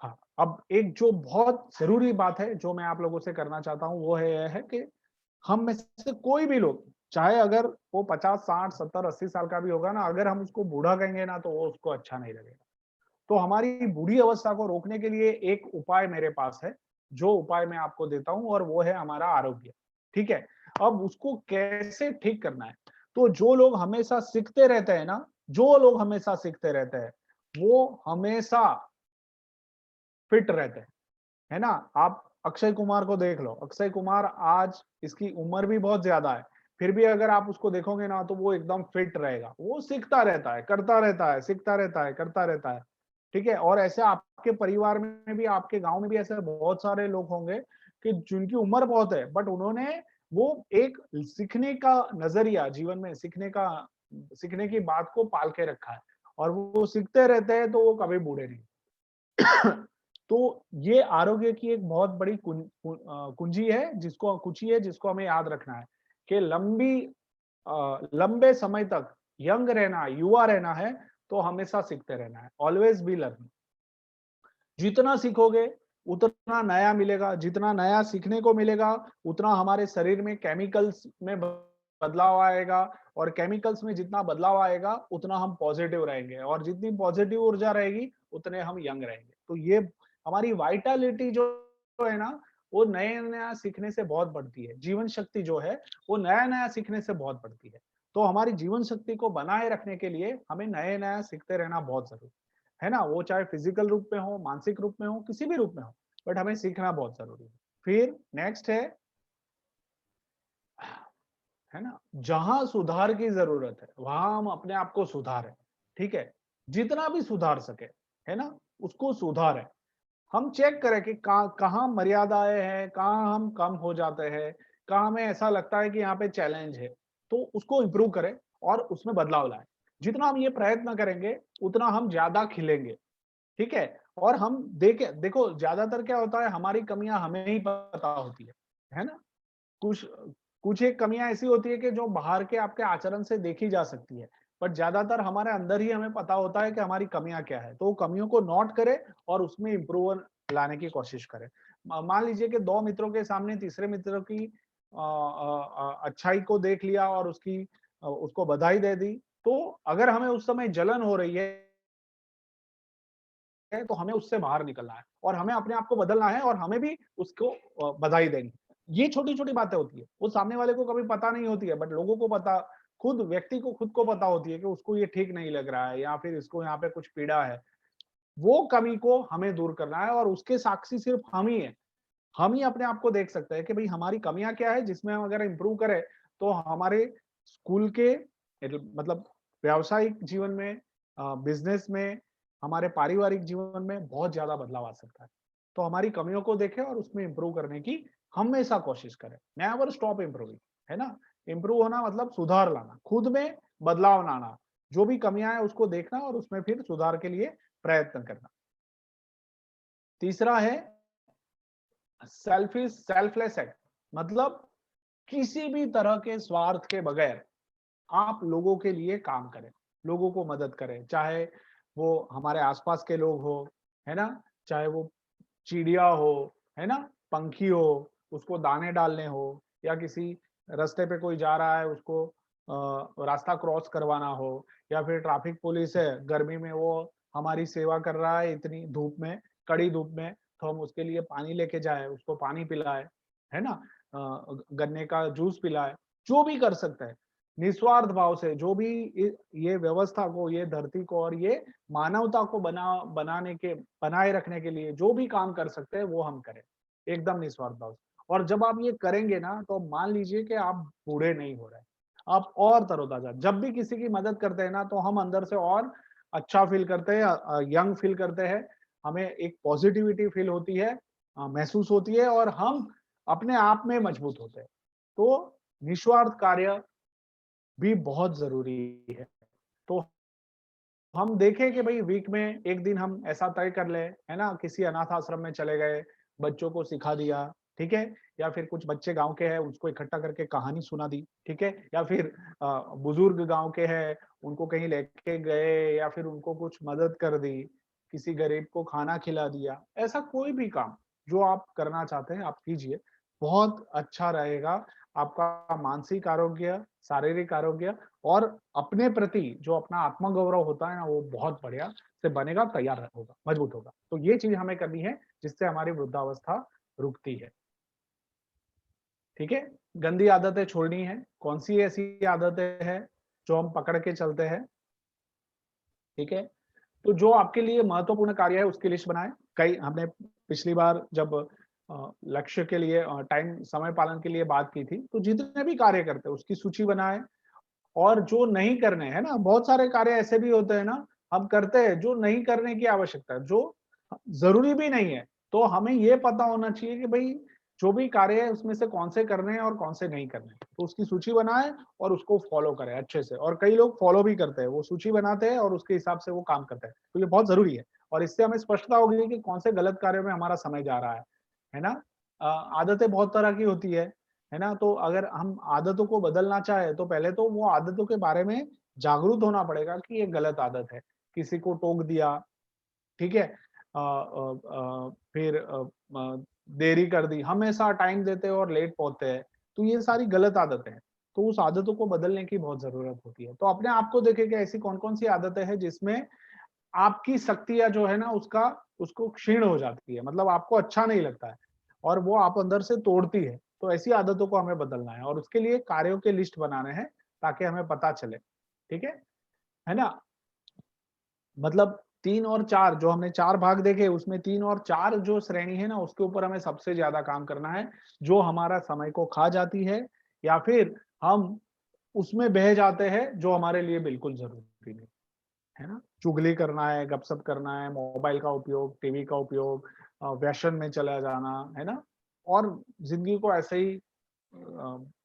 हाँ, अब एक जो बहुत जरूरी बात है जो मैं आप लोगों से करना चाहता हूँ, वो है कि हम में से कोई भी लोग, चाहे अगर वो 50, 60, 70, 80 साल का भी होगा ना, अगर हम उसको बूढ़ा कहेंगे ना तो वो उसको अच्छा नहीं लगेगा। तो हमारी बूढ़ी अवस्था को रोकने के लिए एक उपाय मेरे पास है, जो उपाय मैं आपको देता हूं, और वो है हमारा आरोग्य। ठीक है, अब उसको कैसे ठीक करना है, तो जो लोग हमेशा सीखते रहते हैं ना, जो लोग हमेशा सीखते रहते हैं वो हमेशा फिट रहते हैं। है ना। आप अक्षय कुमार को देख लो, अक्षय कुमार आज इसकी उम्र भी बहुत ज्यादा है, फिर भी अगर आप उसको देखोगे ना तो वो एकदम फिट रहेगा, वो सीखता रहता है, करता रहता है, सीखता रहता है, करता रहता है। ठीक है, और ऐसे आपके परिवार में भी, आपके गांव में भी ऐसे बहुत सारे लोग होंगे कि जिनकी उम्र बहुत है, बट उन्होंने वो एक सीखने का नजरिया जीवन में, सीखने की बात को पाल के रखा है, और वो सीखते रहते हैं तो वो कभी बूढ़े नहीं। तो ये आरोग्य की एक बहुत बड़ी कुंजी है जिसको हमें याद रखना है कि लंबे समय तक यंग रहना, युवा रहना है तो हमेशा सीखते रहना है, ऑलवेज बी लर्निंग। जितना सीखोगे उतना नया मिलेगा, जितना नया सीखने को मिलेगा उतना हमारे शरीर में केमिकल्स में बदलाव आएगा, और केमिकल्स में जितना बदलाव आएगा उतना हम पॉजिटिव रहेंगे, और जितनी पॉजिटिव ऊर्जा रहेगी उतने हम यंग रहेंगे। तो ये हमारी वाइटलिटी जो है ना, वो नया नया सीखने से बहुत बढ़ती है। जीवन शक्ति जो है वो नया नया सीखने से बहुत बढ़ती है। तो हमारी जीवन शक्ति को बनाए रखने के लिए हमें नए नया सीखते रहना बहुत जरूरी है ना, वो चाहे फिजिकल रूप में हो, मानसिक रूप में हो, किसी भी रूप में हो, बट हमें सीखना बहुत जरूरी है। फिर नेक्स्ट है ना, जहां सुधार की जरूरत है वहां हम अपने आप को सुधारें। ठीक है, जितना भी सुधार सके, है ना, उसको सुधारें। हम चेक करें कि कहाँ मर्यादाएं हैं, कहाँ हम कम हो जाते हैं, कहाँ हमें ऐसा लगता है कि यहाँ पे चैलेंज है, तो उसको इम्प्रूव करें और उसमें बदलाव लाएं। जितना हम ये प्रयत्न करेंगे उतना हम ज्यादा खिलेंगे। ठीक है, और हम देखो ज्यादातर क्या होता है, हमारी कमियां हमें ही पता होती है ना। कुछ कुछ एक कमियां ऐसी होती है कि जो बाहर के आपके आचरण से देखी जा सकती है, बट ज्यादातर हमारे अंदर ही हमें पता होता है कि हमारी कमियां क्या है। तो वो कमियों को नोट करें और उसमें इम्प्रूव लाने की कोशिश करें। मान लीजिए कि दो मित्रों के सामने तीसरे मित्र की अच्छाई को देख लिया और उसको बधाई दे दी, तो अगर हमें उस समय जलन हो रही है तो हमें उससे बाहर निकलना है और हमें अपने आप को बदलना है और हमें भी उसको बधाई देनी। ये छोटी छोटी बातें होती है, वो सामने वाले को कभी पता नहीं होती है, बट लोगों को पता, खुद व्यक्ति को खुद को पता होती है कि उसको ये ठीक नहीं लग रहा है या फिर इसको यहाँ पे कुछ पीड़ा है। वो कमी को हमें दूर करना है और उसके साक्षी सिर्फ हम ही है। हम ही अपने आप को देख सकते हैं कि भाई हमारी कमियां क्या है, जिसमें हम अगर इम्प्रूव करें तो हमारे स्कूल के, मतलब व्यावसायिक जीवन में, बिजनेस में, हमारे पारिवारिक जीवन में बहुत ज्यादा बदलाव आ सकता है। तो हमारी कमियों को देखें और उसमें इम्प्रूव करने की हमेशा कोशिश करें। नेवर स्टॉप इम्प्रूविंग, है ना। इम्प्रूव होना मतलब सुधार लाना, खुद में बदलाव लाना, जो भी कमियां हैं उसको देखना और उसमें फिर सुधार के लिए प्रयत्न करना। तीसरा है सेल्फलेस एक्ट, मतलब किसी भी तरह के स्वार्थ के बगैर आप लोगों के लिए काम करें, लोगों को मदद करें, चाहे वो हमारे आसपास के लोग हो, है ना, चाहे वो चिड़िया हो, है ना, पंखी हो, उसको दाने डालने हो, या किसी रास्ते पे कोई जा रहा है उसको रास्ता क्रॉस करवाना हो, या फिर ट्रैफिक पुलिस है, गर्मी में वो हमारी सेवा कर रहा है इतनी धूप में, कड़ी धूप में, तो हम उसके लिए पानी लेके जाए, उसको पानी पिलाए, है ना, गन्ने का जूस पिलाए, जो भी कर सकते हैं निस्वार्थ भाव से, जो भी ये व्यवस्था को, ये धरती को और ये मानवता को बनाए रखने के लिए जो भी काम कर सकते हैं वो हम करें, एकदम निस्वार्थ भाव से। और जब आप ये करेंगे ना तो मान लीजिए कि आप बूढ़े नहीं हो रहे, आप और तरोताजा, जब भी किसी की मदद करते हैं ना तो हम अंदर से और अच्छा फील करते हैं, यंग फील करते हैं, हमें एक पॉजिटिविटी फील होती है, महसूस होती है, और हम अपने आप में मजबूत होते हैं। तो निस्वार्थ कार्य भी बहुत जरूरी है। तो हम देखें कि भाई वीक में एक दिन हम ऐसा तय कर ले, है ना, किसी अनाथ आश्रम में चले गए, बच्चों को सिखा दिया, ठीक है, या फिर कुछ बच्चे गांव के हैं उसको इकट्ठा करके कहानी सुना दी, ठीक है, या फिर बुजुर्ग गांव के हैं उनको कहीं लेके गए या फिर उनको कुछ मदद कर दी, किसी गरीब को खाना खिला दिया, ऐसा कोई भी काम जो आप करना चाहते हैं आप कीजिए, बहुत अच्छा रहेगा। आपका मानसिक आरोग्य, शारीरिक आरोग्य और अपने प्रति जो अपना आत्मगौरव होता है ना वो बहुत बढ़िया से बनेगा, तैयार होगा, मजबूत होगा। तो ये चीज हमें करनी है जिससे हमारी वृद्धावस्था रुकती है। ठीक है, गंदी आदतें छोड़नी है। कौन सी ऐसी आदतें हैं जो हम पकड़ के चलते हैं? ठीक है, तो जो आपके लिए महत्वपूर्ण कार्य है उसकी लिस्ट बनाएं, कई हमने पिछली बार जब लक्ष्य के लिए टाइम समय पालन के लिए बात की थी, तो जितने भी कार्य करते हैं उसकी सूची बनाए, और जो नहीं करने हैं ना, बहुत सारे कार्य ऐसे भी होते हैं ना हम करते हैं जो नहीं करने की आवश्यकता है, जो जरूरी भी नहीं है। तो हमें ये पता होना चाहिए कि भाई जो भी कार्य है उसमें से कौन से करने हैं और कौन से नहीं करने हैं। तो उसकी सूची बनाए और उसको फॉलो करें अच्छे से। और कई लोग फॉलो भी करते हैं, वो सूची बनाते हैं और उसके हिसाब से वो काम करते हैं। तो ये बहुत जरूरी है, और इससे हमें स्पष्टता होगी कि कौन से गलत कार्यों में हमारा समय जा रहा है ना। आदतें बहुत तरह की होती है ना। तो अगर हम आदतों को बदलना चाहे तो पहले तो वो आदतों के बारे में जागरूक होना पड़ेगा कि ये गलत आदत है। किसी को टोक दिया, ठीक है, फिर देरी कर दी, हमेशा टाइम देते हैं और लेट पहुंचते हैं, तो ये सारी गलत आदतें हैं। तो उस आदतों को बदलने की बहुत जरूरत होती है। तो अपने आप को देखें कि ऐसी कौन कौन सी आदतें हैं जिसमें आपकी शक्तियां जो है ना उसको क्षीण हो जाती है, मतलब आपको अच्छा नहीं लगता है और वो आप अंदर से तोड़ती है। तो ऐसी आदतों को हमें बदलना है और उसके लिए कार्यों के लिस्ट बनाने हैं ताकि हमें पता चले, ठीक है ना। मतलब 3 और 4 जो हमने 4 भाग देखे, उसमें 3 और 4 जो श्रेणी है ना उसके ऊपर हमें सबसे ज्यादा काम करना है, जो हमारा समय को खा जाती है या फिर हम उसमें बह जाते हैं जो हमारे लिए बिल्कुल जरूरी नहीं है ना। चुगली करना है, गपशप करना है, मोबाइल का उपयोग, टीवी का उपयोग, व्यसन में चला जाना है ना, और जिंदगी को ऐसे ही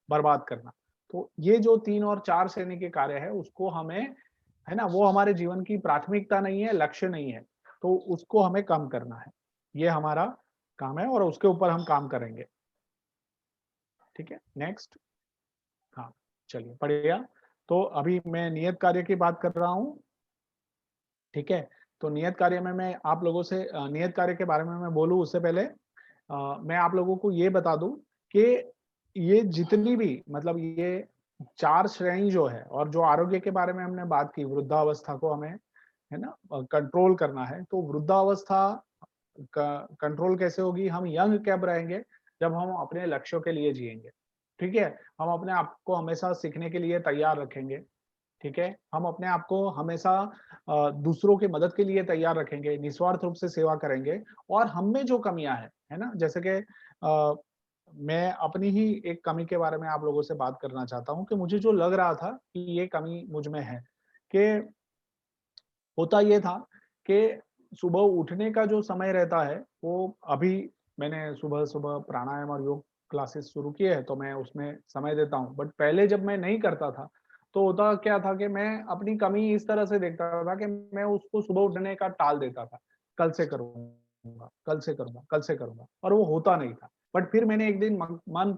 बर्बाद करना। तो ये जो 3 और 4 श्रेणी के कार्य है उसको हमें, है ना, वो हमारे जीवन की प्राथमिकता नहीं है, लक्ष्य नहीं है, तो उसको हमें कम करना है। ये हमारा काम है और उसके ऊपर हम काम करेंगे, ठीक है। नेक्स्ट, हाँ चलिए बढ़िया। तो अभी मैं नियत कार्य की बात कर रहा हूँ, ठीक है। तो नियत कार्य में मैं आप लोगों से नियत कार्य के बारे में मैं बोलूँ उससे पहले मैं आप लोगों को ये बता दूं कि ये जितनी भी, मतलब ये 4 श्रेणी जो है, और जो आरोग्य के बारे में हमने बात की, वृद्धावस्था को हमें, है ना, कंट्रोल करना है। तो वृद्धावस्था कंट्रोल कैसे होगी? हम यंग कब रहेंगे? जब हम अपने लक्ष्यों के लिए जिएंगे, ठीक है। हम अपने आप को हमेशा सीखने के लिए तैयार रखेंगे, ठीक है। हम अपने आप को हमेशा दूसरों की मदद के लिए तैयार रखेंगे, निस्वार्थ रूप से सेवा करेंगे। और हम में जो कमियां है ना, जैसे कि मैं अपनी ही एक कमी के बारे में आप लोगों से बात करना चाहता हूँ कि मुझे जो लग रहा था कि ये कमी मुझ में है, कि होता ये था कि सुबह उठने का जो समय रहता है वो, अभी मैंने सुबह सुबह प्राणायाम और योग क्लासेस शुरू किए हैं तो मैं उसमें समय देता हूँ। बट पहले जब मैं नहीं करता था तो होता क्या था कि मैं अपनी कमी इस तरह से देखता था कि मैं उसको सुबह उठने का टाल देता था, कल से करूंगा, कल से करूंगा, कल से करूंगा, और वो होता नहीं था। बट फिर मैंने एक दिन मन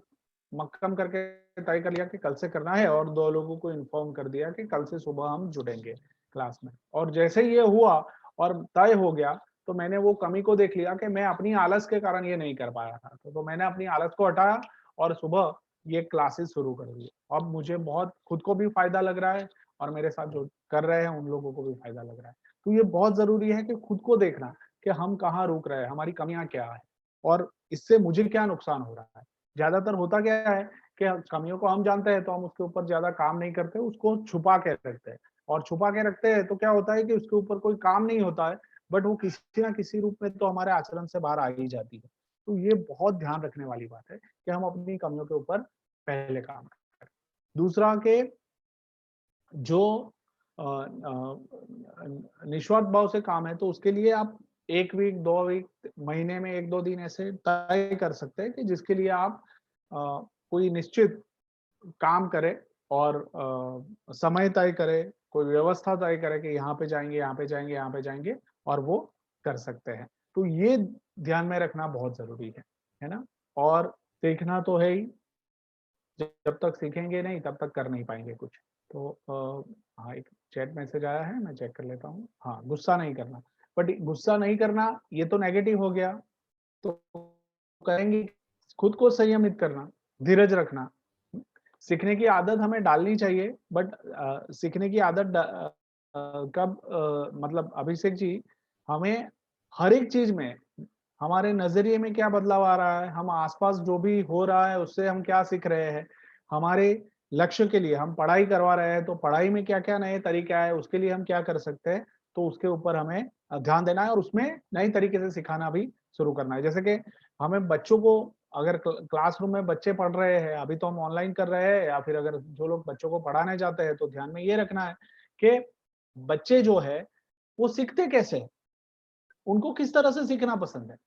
मक्कम करके तय कर लिया कि कल से करना है, और 2 लोगों को इन्फॉर्म कर दिया कि कल से सुबह हम जुड़ेंगे क्लास में। और जैसे ही ये हुआ और तय हो गया, तो मैंने वो कमी को देख लिया कि मैं अपनी आलस के कारण ये नहीं कर पाया था। तो मैंने अपनी आलस को हटाया और सुबह ये क्लासेस शुरू कर दी। अब मुझे बहुत खुद को भी फायदा लग रहा है और मेरे साथ जो कर रहे हैं उन लोगों को भी फायदा लग रहा है। तो ये बहुत जरूरी है कि खुद को देखना कि हम कहाँ रुक रहे हैं, हमारी कमियां क्या है और इससे मुझे क्या नुकसान हो रहा है। ज्यादातर होता क्या है कि कमियों को हम जानते हैं तो हम उसके ऊपर ज्यादा काम नहीं करते, उसको छुपा के रखते हैं। और छुपा के रखते हैं तो क्या होता है कि उसके ऊपर कोई काम नहीं होता है, बट वो किसी ना किसी रूप में तो हमारे आचरण से बाहर आ ही जाती है। तो ये बहुत ध्यान रखने वाली बात है कि हम अपनी कमियों के ऊपर पहले काम करें। दूसरा के जो निस्वार्थ भाव से काम है, तो उसके लिए आप 1 वीक 2 वीक, महीने में 1-2 दिन ऐसे तय कर सकते हैं कि जिसके लिए आप कोई निश्चित काम करे और समय तय करे, कोई व्यवस्था तय करे कि यहाँ पे जाएंगे, यहाँ पे जाएंगे, यहाँ पे जाएंगे, और वो कर सकते हैं। तो ये ध्यान में रखना बहुत जरूरी है ना। और सीखना तो है ही, जब तक सीखेंगे नहीं तब तक कर नहीं पाएंगे कुछ। तो हाँ, एक चैट मैसेज आया है, मैं चेक कर लेता हूँ। हाँ, गुस्सा नहीं करना, बट गुस्सा नहीं करना ये तो नेगेटिव हो गया। तो कहेंगे खुद को संयमित करना, धीरज रखना। सीखने की आदत हमें डालनी चाहिए, बट सीखने की आदत कब, मतलब अभिषेक जी, हमें हर एक चीज में हमारे नजरिए में क्या बदलाव आ रहा है, हम आसपास जो भी हो रहा है उससे हम क्या सीख रहे हैं, हमारे लक्ष्य के लिए हम पढ़ाई करवा रहे हैं तो पढ़ाई में क्या क्या नए तरीके आए उसके लिए हम क्या कर सकते हैं। तो उसके ऊपर हमें ध्यान देना है और उसमें नई तरीके से सिखाना भी शुरू करना है। जैसे कि हमें बच्चों को, अगर क्लासरूम में बच्चे पढ़ रहे हैं, अभी तो हम ऑनलाइन कर रहे हैं, या फिर अगर जो लोग बच्चों को पढ़ाने जाते हैं, तो ध्यान में ये रखना है कि बच्चे जो है वो सीखते कैसे हैं? उनको किस तरह से सीखना पसंद है?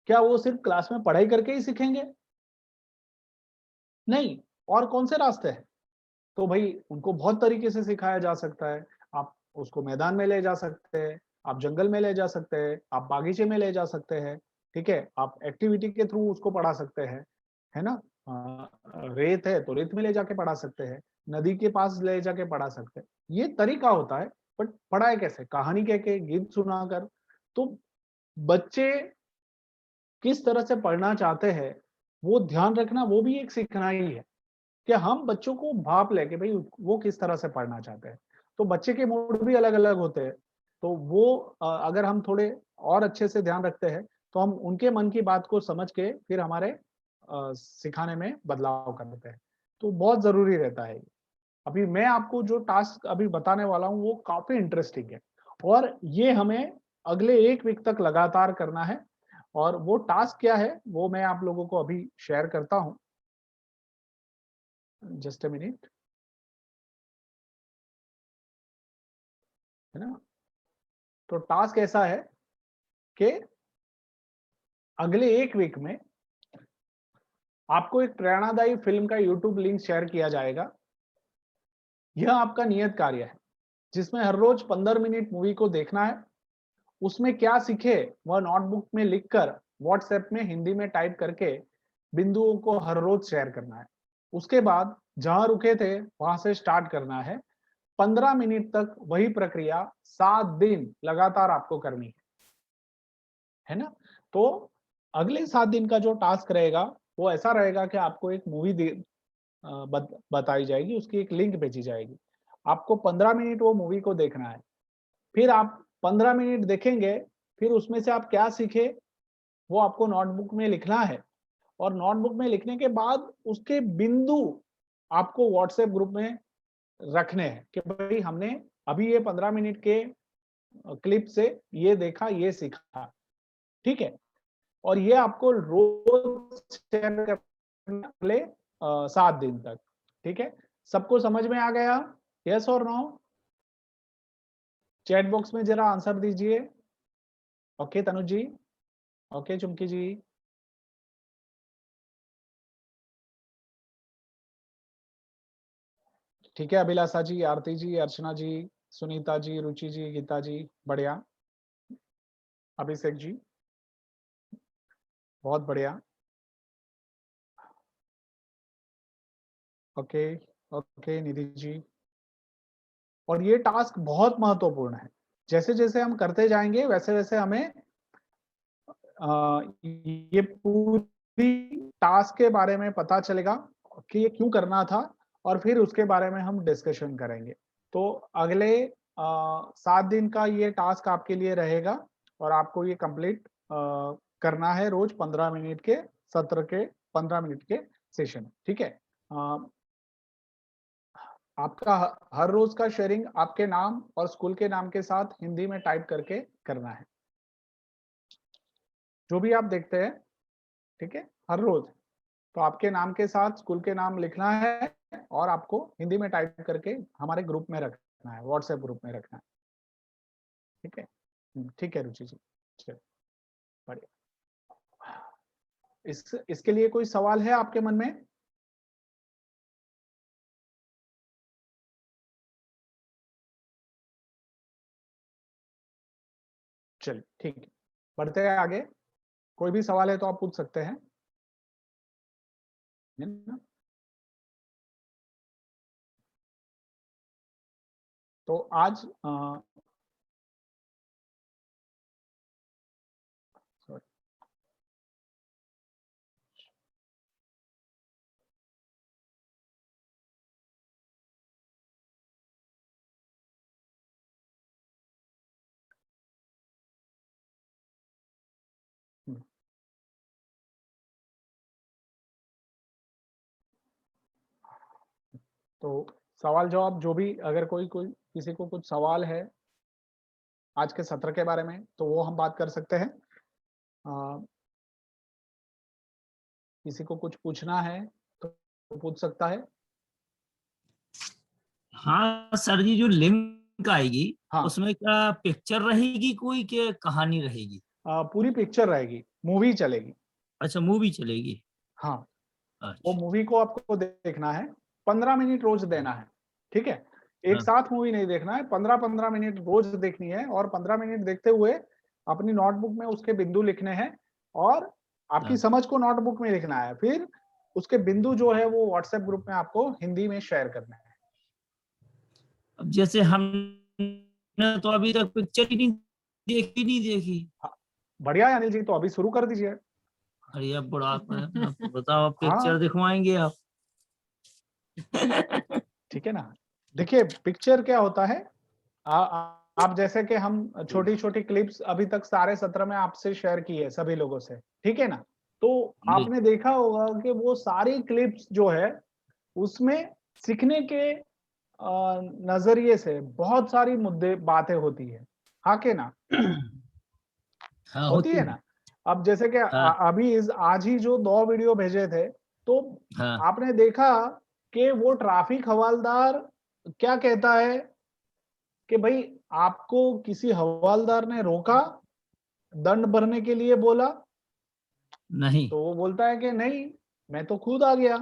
क्या वो सिर्फ क्लास में पढ़ाई करके ही सीखेंगे? नहीं, और कौन से रास्ते हैं? तो भाई उनको बहुत तरीके से सिखाया जा सकता है। आप उसको मैदान में ले जा सकते हैं, आप जंगल में ले जा सकते हैं, आप बागीचे में ले जा सकते हैं, ठीक है? आप एक्टिविटी के थ्रू उसको पढ़ा सकते हैं, है ना? रेत है तो रेत में ले जाके पढ़ा सकते हैं, नदी के पास ले जाके पढ़ा सकते हैं। ये तरीका होता है, बट पढ़ाए कैसे? कहानी कह के, गीत सुनाकर। तो बच्चे किस तरह से पढ़ना चाहते हैं, वो ध्यान रखना, वो भी एक सीखना ही है कि हम बच्चों को भाप लें कि भाई वो किस तरह से पढ़ना चाहते हैं। तो बच्चे के मूड भी अलग-अलग होते हैं। तो वो अगर हम थोड़े और अच्छे से ध्यान रखते हैं, तो हम उनके मन की बात को समझ के फिर हमारे सिखाने में बदलाव कर देते हैं। तो बहुत ज़रूरी रहता है ये। अभी मैं आपको जो टास्क अभी बताने वाला हूँ, वो काफ़ी इंटरेस्टिंग है और ये हमें अगले 1 वीक तक लगातार करना है। और वो टास्क क्या है, वो मैं आप लोगों को अभी शेयर करता हूँ। जस्ट अ मिनट, है ना? तो टास्क ऐसा है कि अगले 1 वीक में आपको एक प्रेरणादायी फ़िल्म का यूट्यूब लिंक शेयर किया जाएगा। यह आपका नियत कार्य है, जिसमें हर रोज 15 मिनट मूवी को देखना है। उसमें क्या सीखे, वह नोटबुक में लिखकर व्हाट्सएप में हिंदी में टाइप करके बिंदुओं को हर रोज शेयर करना है। उसके बाद जहां रुके थे, वहां से स्टार्ट करना है। 15 मिनट तक वही प्रक्रिया 7 दिन लगातार आपको करनी है ना? तो अगले 7 दिन का जो टास्क रहेगा, वो ऐसा रहेगा कि आपको एक मूवी बताई जाएगी, उसकी एक लिंक भेजी जाएगी। आपको 15 मिनट वो मूवी को देखना है। फिर आप 15 मिनट देखेंगे, फिर उसमें से आप क्या सीखे, वो आपको नोटबुक में लिखना है और नोटबुक में लिखने के बाद उसके बिंदु आपको व्हाट्सएप ग्रुप में रखने हैं कि भाई हमने अभी ये 15 मिनट के क्लिप से ये देखा, ये सीखा, ठीक है? और ये आपको रोज शेयर करना अगले 7 दिन तक, ठीक है? सबको समझ में आ गया? यस और नो? चैट बॉक्स में जरा आंसर दीजिए। ओके तनुज जी, ओके चुमकी जी। ठीक है अभिलाषा जी, आरती जी, अर्चना जी, सुनीता जी, रुचि जी, गीता जी, बढ़िया। अभिषेक जी, बहुत बढ़िया। Okay, okay Nidhi ji. और ये टास्क बहुत महत्वपूर्ण है। जैसे-जैसे हम करते जाएँगे, वैसे-वैसे हमें ये पूरी टास्क के बारे में पता चलेगा कि ये क्यों करना था और फिर उसके बारे में हम डिस्कशन करेंगे। तो अगले 7 दिन का ये टास्क आपके लिए रहेगा और आपको ये कंप्लीट करना है रोज 15 मिनट के सत्र के 15 मिनट के सेशन, ठीक है? आपका हर रोज का शेयरिंग आपके नाम और स्कूल के नाम के साथ हिंदी में टाइप करके करना है। जो भी आप देखते हैं, ठीक है? हर रोज तो आपके नाम के साथ स्कूल के नाम लिखना है और आपको हिंदी में टाइप करके हमारे ग्रुप में रखना है, व्हाट्सएप ग्रुप में रखना है, ठीक है? ठीक है रुचि जी, चलिए बढ़िया। इसके लिए कोई सवाल है आपके मन में? चलिए ठीक है, बढ़ते हैं आगे। कोई भी सवाल है तो आप पूछ सकते हैं, है ना? तो आज sorry, तो सवाल जवाब जो भी, अगर कोई कोई किसी को कुछ सवाल है आज के सत्र के बारे में, तो वो हम बात कर सकते हैं। किसी को कुछ पूछना है तो पूछ सकता है।
हाँ सर जी, जो लिंक आएगी
हाँ।
उसमें क्या पिक्चर रहेगी कोई के कहानी रहेगी?
पूरी पिक्चर रहेगी, मूवी चलेगी।
अच्छा, मूवी चलेगी।
हाँ, वो
अच्छा,
मूवी को आपको देखना है, 15 मिनट रोज देना है, ठीक है। एक
हाँ।
साथ मूवी नहीं देखना है, 15-15 मिनट रोज देखनी है, और 15 मिनट देखते हुए अपनी नोटबुक में उसके बिंदु लिखने हैं, और आपकी
हाँ।
समझ को नोटबुक में लिखना है। फिर उसके बिंदु जो है वो व्हाट्सएप ग्रुप में आपको हिंदी में शेयर करना है।
अब जैसे हमने तो अभी तक पिक्चर ही नहीं देखी।
बढ़िया है अनिल जी, तो अभी शुरू कर दीजिए।
अरे अब बड़ा अब बताओ, अब
हाँ।
पिक्चर दिखवाएंगे आप?
ठीक है ना। देखिए पिक्चर क्या होता है, आप जैसे कि हम छोटी छोटी क्लिप्स अभी तक सारे सत्र में आपसे शेयर की है सभी लोगों से, ठीक है ना। तो आपने देखा होगा कि वो सारी क्लिप्स जो है उसमें सीखने के नजरिए से बहुत सारी मुद्दे बातें होती है, हाँ के ना।
हाँ,
होती है ना। अब जैसे कि
हाँ।
अभी आज ही जो 2 वीडियो भेजे थे, तो
हाँ।
आपने देखा कि वो ट्रैफिक हवलदार क्या कहता है कि भाई आपको किसी हवलदार ने रोका, दंड भरने के लिए बोला,
नहीं।
तो वो बोलता है कि नहीं, मैं तो खुद आ गया,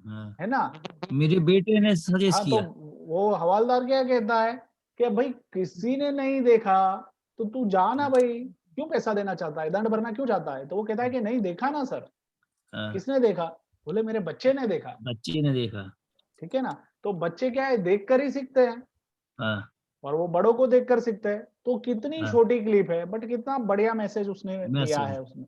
हाँ,
है ना।
मेरे बेटे ने सजेस्ट
हाँ, तो
किया।
वो हवलदार क्या कहता है कि भाई किसी ने नहीं देखा तो तू जा ना भाई, क्यों पैसा देना चाहता है, दंड भरना क्यों चाहता है। तो वो कहता है कि नहीं देखा ना सर।
हाँ,
किसने देखा? बोले मेरे बच्चे ने देखा।
बच्चे ने देखा।
ठीक है ना। तो बच्चे क्या है, देख कर ही सीखते हैं,
हाँ,
और वो बड़ों को देखकर सीखते हैं। तो कितनी
हाँ।
छोटी क्लिप है, बट कितना बढ़िया मैसेज उसने दिया
मैसेज।
है उसमें,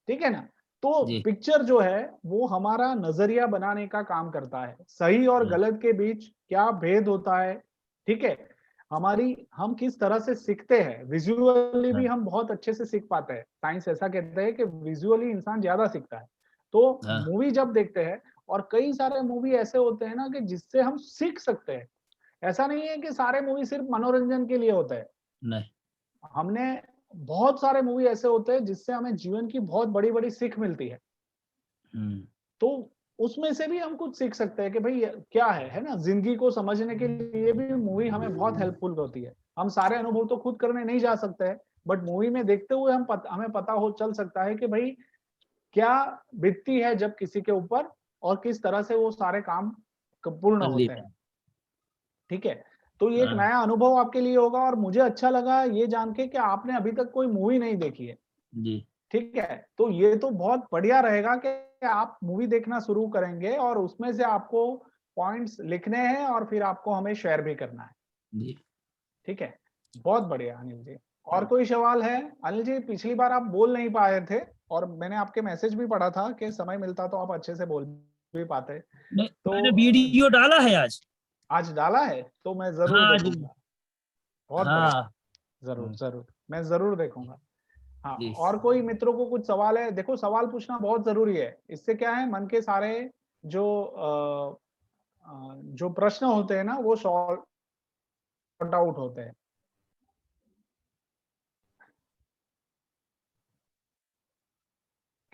ठीक है ना। तो
जी।
पिक्चर जो है वो हमारा नजरिया बनाने का काम करता है, सही और
हाँ।
गलत के बीच क्या भेद होता है, ठीक है। हम किस तरह से सीखते हैं, विजुअली भी
हाँ।
हम बहुत अच्छे से सीख पाते हैं। साइंस ऐसा कहते हैं कि विजुअली इंसान ज्यादा सीखता है। तो
हाँ।
मूवी जब देखते हैं, और कई सारे मूवी ऐसे होते हैं ना कि जिससे हम सीख सकते हैं। ऐसा नहीं है कि सारे मूवी सिर्फ मनोरंजन के लिए होते हैं।
नहीं।
हमने बहुत सारे मूवी ऐसे होते हैं जिससे हमें जीवन की बहुत बड़ी बड़ी सीख मिलती है। तो उसमें से भी हम कुछ सीख सकते हैं कि भाई क्या है ना। जिंदगी को समझने के लिए भी मूवी हमें बहुत हेल्पफुल होती है। हम सारे अनुभव तो खुद करने नहीं जा सकते हैं, बट मूवी में देखते हुए हमें पता हो चल सकता है कि भाई क्या बीतती है जब किसी के ऊपर, और किस तरह से वो सारे काम पूर्ण
कर
होते
लेते
हैं,
हैं।
ठीक है। तो ये एक
हाँ।
नया अनुभव आपके लिए होगा, और मुझे अच्छा लगा ये जान के कि आपने अभी तक कोई मूवी नहीं देखी है,
जी।
ठीक है। तो ये तो बहुत बढ़िया रहेगा कि आप मूवी देखना शुरू करेंगे, और उसमें से आपको पॉइंट्स लिखने हैं, और फिर आपको हमें शेयर भी करना है,
जी।
ठीक है। बहुत बढ़िया अनिल जी। और कोई सवाल है? अनिल जी पिछली बार आप बोल नहीं पाए थे, और मैंने आपके मैसेज भी पढ़ा था कि समय मिलता तो आप अच्छे से बोल भी पाते।
नहीं,
तो
मैंने वीडियो डाला है आज।
आज डाला है तो मैं जरूर
हाँ जी।
देखूंगा। बहुत बढ़िया,
हाँ।
जरूर जरूर मैं जरूर देखूंगा। हाँ,
जी।
और कोई मित्रों को कुछ सवाल है? देखो सवाल पूछना बहुत जरूरी है, इससे क्या है मन के सारे जो जो प्रश्न होते हैं ना वो सॉर्ट आउट होते हैं।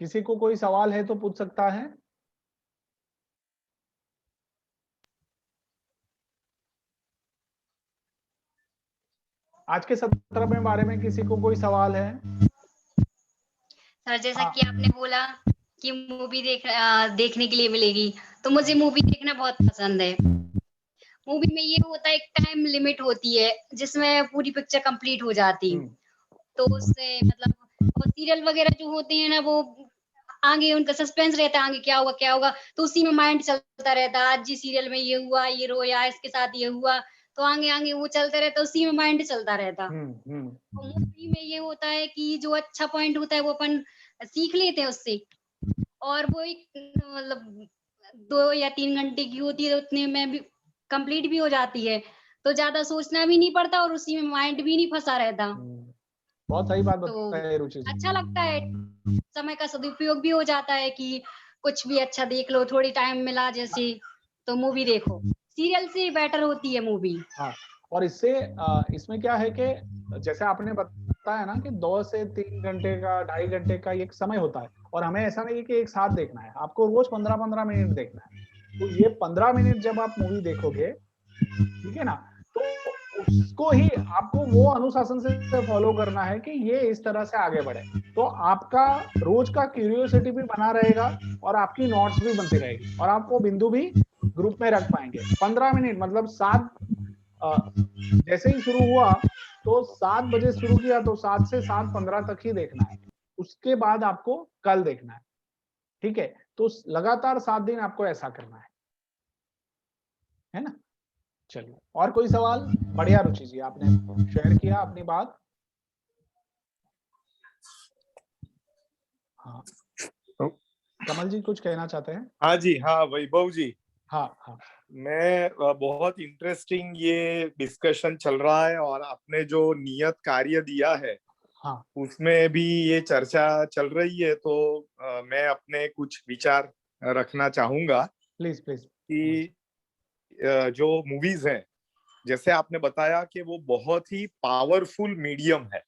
किसी को कोई सवाल है तो पूछ सकता है। आज के सत्र में बारे में किसी को कोई सवाल है?
सर जैसा
हाँ।
कि आपने बोला कि मूवी देखने के लिए मिलेगी, तो मुझे मूवी देखना बहुत पसंद है। मूवी में ये होता है, एक टाइम लिमिट होती है जिसमें पूरी पिक्चर कंप्लीट हो जाती। तो उससे मतलब, और सीरियल वगैरह जो होते हैं ना, वो आगे उनका सस्पेंस रहता है, आगे क्या होगा क्या होगा, तो उसी में माइंड चलता रहता है। आज जी सीरियल में ये हुआ, ये रोया, इसके साथ ये हुआ, तो आगे आगे वो चलता रहता, उसी में माइंड चलता रहता। मूवी में ये होता है कि जो अच्छा पॉइंट होता है वो अपन सीख लेते हैं उससे, और वो एक मतलब 2 या 3 घंटे की होती है, तो उतने में भी कंप्लीट भी हो जाती है, तो ज्यादा सोचना भी नहीं पड़ता, और उसी में माइंड भी नहीं फंसा रहता।
बहुत सही बात
तो
बताई रुचि जी।
अच्छा लगता है, समय का सदुपयोग भी हो जाता है कि कुछ भी अच्छा देख लो, थोड़ी टाइम मिला जैसे, तो मूवी देखो। सीरियल से बेटर होती है मूवी।
हाँ, और इससे इसमें क्या है कि जैसे आपने बताया ना कि 2 से 3 घंटे का 2.5 घंटे का एक समय होता है, और हमें ऐसा नहीं है कि एक साथ देखना है, आपको रोज 15-15 मिनट देखना है। तो ये 15 मिनट जब आप मूवी देखोगे, ठीक है ना, तो उसको ही आपको वो अनुशासन से फॉलो करना है कि ये इस तरह से आगे बढ़े। तो आपका रोज का क्यूरियोसिटी भी बना रहेगा और आपकी नोट्स भी बनती रहेगी और आप वो बिंदु भी ग्रुप में रख पाएंगे। 15 मिनट मतलब 7 जैसे ही शुरू हुआ तो 7 बजे शुरू किया तो 7 से 7:15 तक ही देखना है, उसके बाद आपको कल देखना है। ठीक है, तो लगातार 7 दिन आपको ऐसा करना है ना। चलिए, और कोई सवाल? बढ़िया रुचि जी, आपने शेयर किया अपनी बात। हाँ, कमल जी कुछ कहना चाहते हैं?
हाँ जी, हाँ वैभव जी,
हाँ हाँ,
मैं बहुत इंटरेस्टिंग ये डिस्कशन चल रहा है और आपने जो नियत कार्य दिया है
हाँ,
उसमें भी ये चर्चा चल रही है, तो मैं अपने कुछ विचार रखना चाहूंगा
प्लीज प्लीज।
कि जो मूवीज हैं, जैसे आपने बताया कि वो बहुत ही पावरफुल मीडियम है